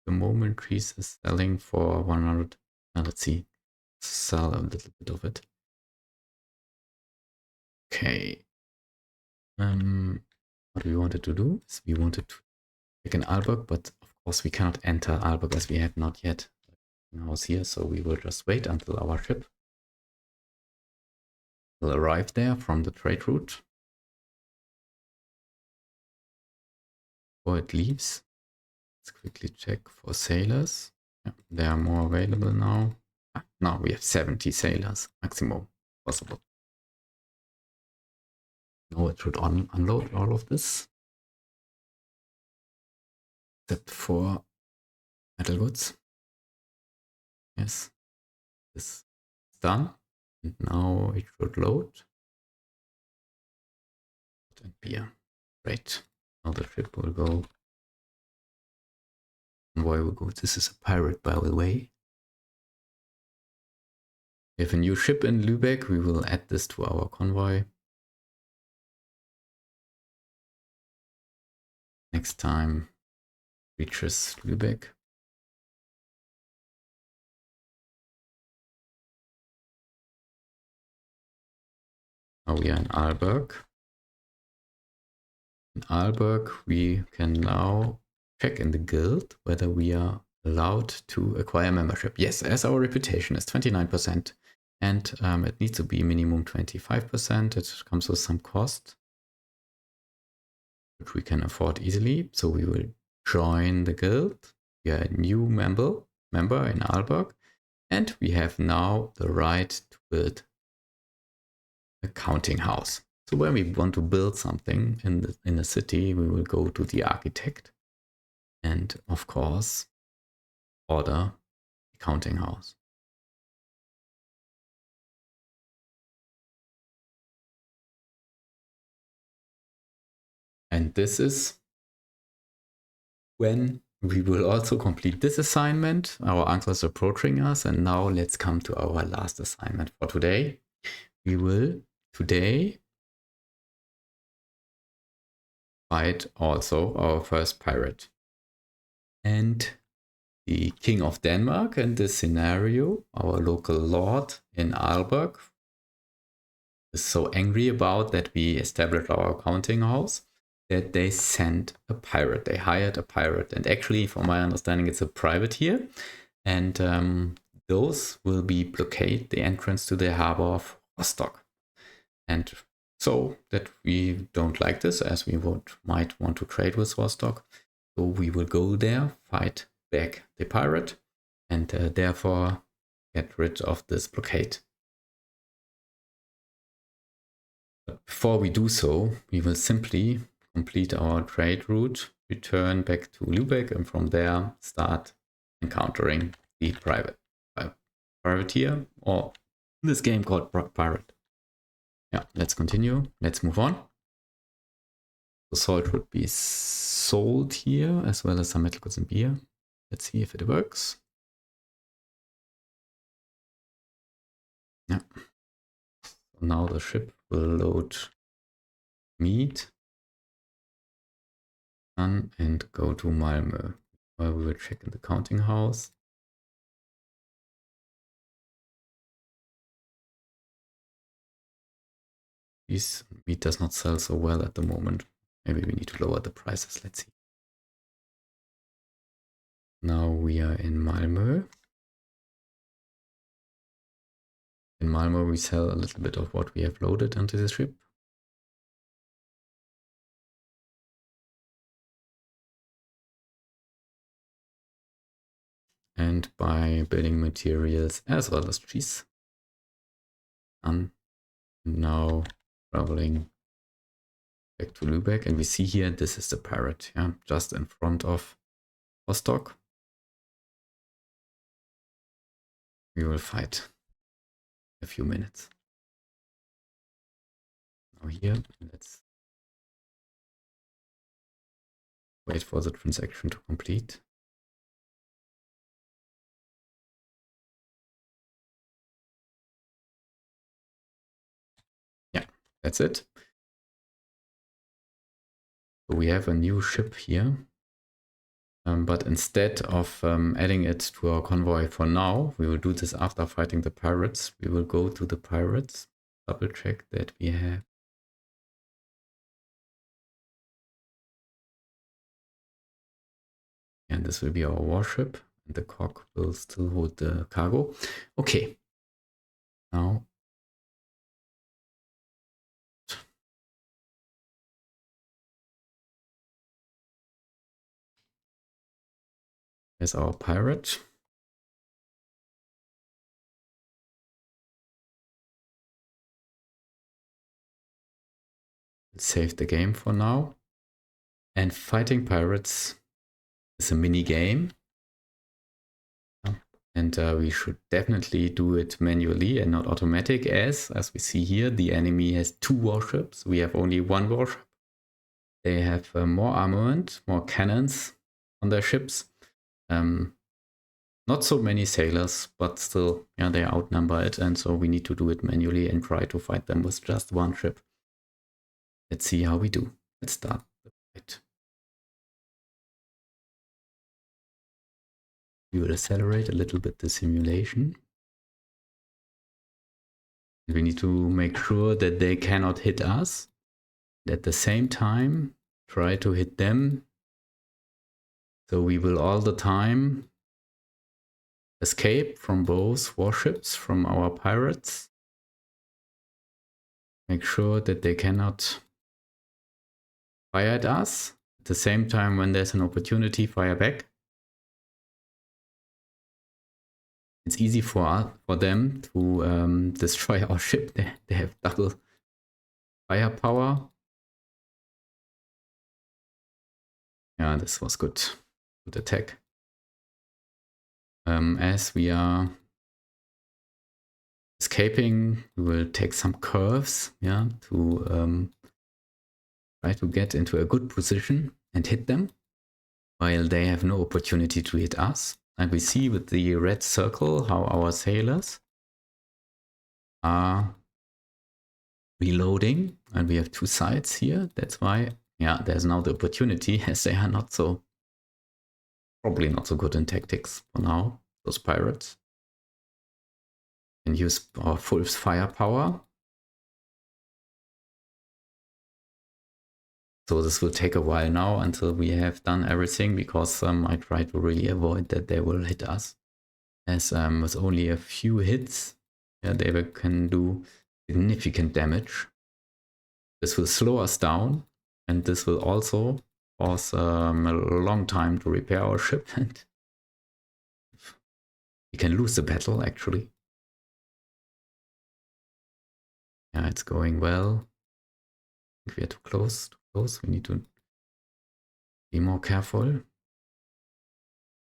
The moment cheese is selling for 100. Now let's see, sell a little bit of it. Okay. What we wanted to do is we wanted to check in Aalborg, but of course we cannot enter Aalborg as we have not yet a house here, so we will just wait until our ship will arrive there from the trade route. Before it leaves, let's quickly check for sailors. Yeah, there are more available now. Now we have 70 sailors maximum possible. Now it should unload all of this, except for metal goods. Yes, this is done. And now it should load. And beer. Great. Now the ship will go. Convoy will go. This is a pirate, by the way. We have a new ship in Lübeck. We will add this to our convoy. Next time reaches Lübeck. Now we are in Aalborg. In Aalborg, we can now check in the guild whether we are allowed to acquire membership. Yes, as our reputation is 29%, and it needs to be minimum 25%. It comes with some cost, which we can afford easily. So we will join the guild. We are a new member in Aalborg, and we have now the right to build a counting house. So when we want to build something in a city, we will go to the architect and of course order the counting house. And this is when we will also complete this assignment. Our uncle is approaching us, and now let's come to our last assignment for today. We will today fight also our first pirate. And the King of Denmark in this scenario, our local lord in Aalborg, is so angry about that we established our counting house that they sent a pirate. They hired a pirate, and actually, from my understanding, it's a privateer, and those will blockade the entrance to the harbor of Rostock. And so that we don't like this, as we might want to trade with Rostock, so we will go there, fight back the pirate, and therefore get rid of this blockade. But before we do so, we will simply complete our trade route, return back to Lübeck, and from there start encountering the privateer, or in this game called pirate. Yeah, let's continue. Let's move on. The salt would be sold here, as well as some metal goods and beer. Let's see if it works. Yeah. So now the ship will load meet, and go to Malmö. We will check in the counting house. This meat does not sell so well at the moment. Maybe we need to lower the prices. Let's see. Now we are in Malmö. In Malmö, we sell a little bit of what we have loaded onto the ship. And buy building materials as well as cheese. And now traveling back to Lübeck, and we see here this is the pirate, yeah, just in front of Rostock. We will fight a few minutes. Now here, let's wait for the transaction to complete. Yeah, that's it. So we have a new ship here. But instead of adding it to our convoy for now, we will do this after fighting the pirates. We will go to the pirates, double check that we have. And this will be our warship, and the cock will still hold the cargo. Okay. Now. Here's our pirate. Save the game for now. And fighting pirates is a mini game. And we should definitely do it manually and not automatic, as we see here, the enemy has 2 warships. We have only 1 warship. They have more armament, more cannons on their ships. Not so many sailors, but still, yeah, they outnumber it. And so we need to do it manually and try to fight them with just 1 ship. Let's see how we do. Let's start the fight. We will accelerate a little bit the simulation. We need to make sure that they cannot hit us. At the same time, try to hit them. So we will all the time escape from both warships, from our pirates. Make sure that they cannot fire at us. At the same time, when there's an opportunity, fire back. It's easy for them to destroy our ship. They have double firepower. Yeah, this was good. Good attack. As we are escaping, we will take some curves, yeah, to try to get into a good position and hit them, while they have no opportunity to hit us. And we see with the red circle how our sailors are reloading, and we have 2 sides here. That's why, yeah, there's now the opportunity, as they are probably not so good in tactics for now, those pirates. And use our full firepower. So this will take a while now until we have done everything, because I try to really avoid that they will hit us. As with only a few hits, yeah, they can do significant damage. This will slow us down, and this will also cause a long time to repair our ship, and we can lose the battle actually. Yeah, it's going well. If we are too close, we need to be more careful.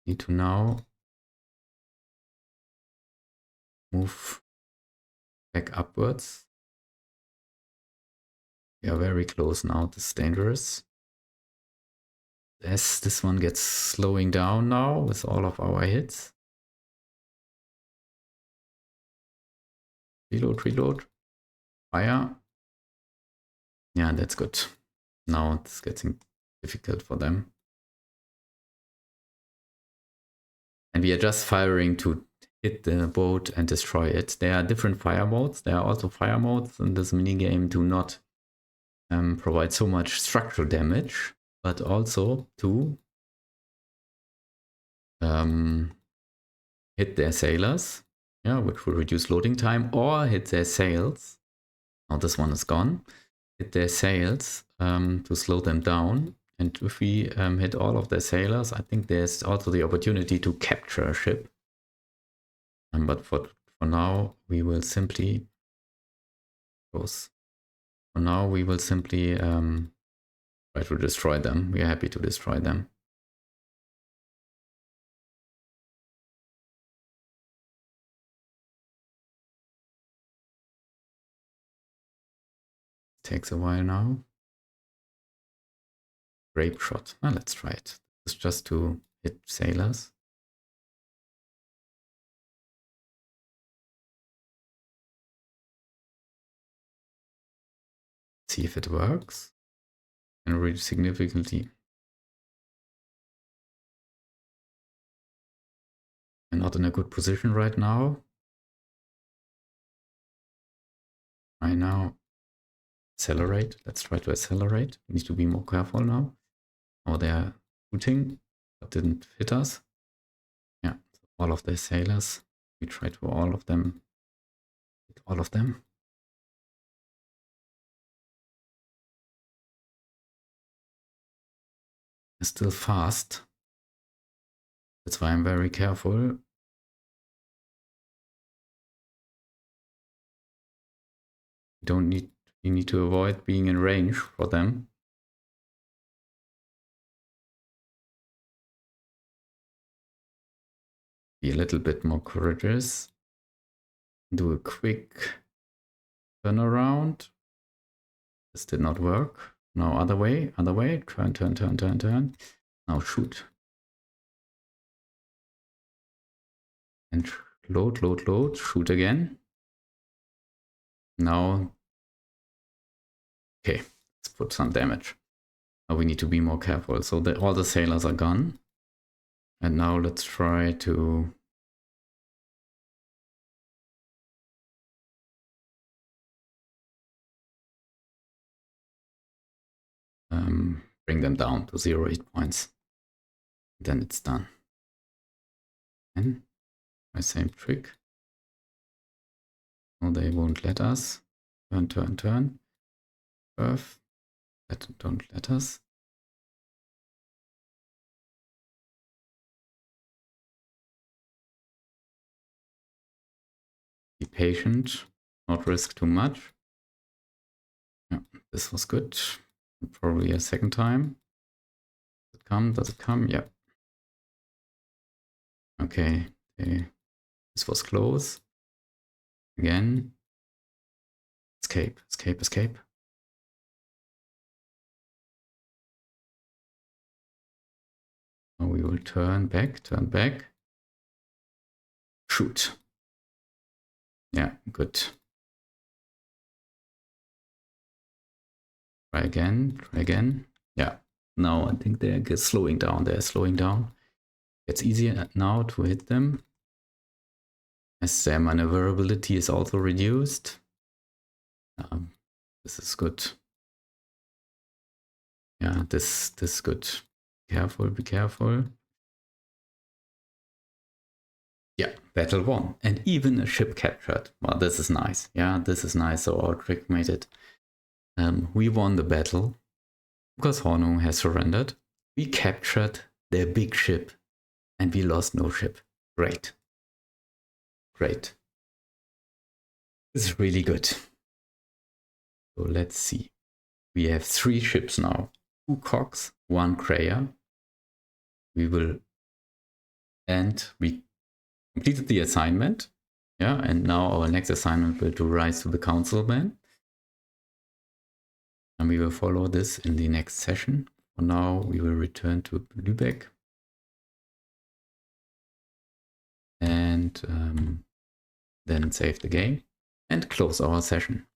Need to now move back upwards. We are very close now. This is dangerous. As this one gets slowing down now with all of our hits. Reload, reload. Fire. Yeah, that's good. Now it's getting difficult for them. And we are just firing to hit the boat and destroy it. There are different fire modes. There are also fire modes in this minigame do not provide so much structural damage, but also to hit their sailors, yeah, which will reduce loading time, or hit their sails. Now this one is gone. Hit their sails to slow them down. And if we hit all of their sailors, I think there's also the opportunity to capture a ship. But for now, we will simply close. For now, we will simply try to destroy them. We are happy to destroy them. Takes a while now. Grape shot. Well, let's try it. It's just to hit sailors. See if it works. And really significantly. I'm not in a good position right now. Right now, accelerate. Let's try to accelerate. We need to be more careful now. Oh, they're shooting, but didn't hit us. Yeah, all of their sailors. We try to all of them. Hit all of them. They're still fast. That's why I'm very careful. We need to avoid being in range for them. Be a little bit more courageous. Do a quick turnaround. This did not work. Now other way. Turn, turn, turn, turn, turn. Now shoot. And load, load, load. Shoot again. Now, okay, let's put some damage. Now we need to be more careful. So all the sailors are gone. And now let's try to bring them down to 0 hit points. Then it's done. And my same trick. No, they won't let us. Turn, turn, turn. Curve. Don't let us. Be patient. Not risk too much. Yeah, this was good. Probably a second time. Does it come? Does it come? Yeah. Okay. This was close. Again. Escape, escape, escape. Now we will turn back, shoot. Yeah, good. Try again. Yeah, now I think they're slowing down. They're slowing down. It's easier now to hit them as their maneuverability is also reduced. This is good. Yeah, this is good. Careful, be careful. Yeah, battle won. And even a ship captured. Well, this is nice. Yeah, this is nice. So our trick made it. We won the battle because Hornung has surrendered. We captured their big ship and we lost no ship. Great. Great. This is really good. So let's see. We have 3 ships now. 2 cogs, 1 Krayer. We completed the assignment. Yeah, and now our next assignment will to rise to the councilman. And we will follow this in the next session. For now, we will return to Lübeck. And then save the game and close our session.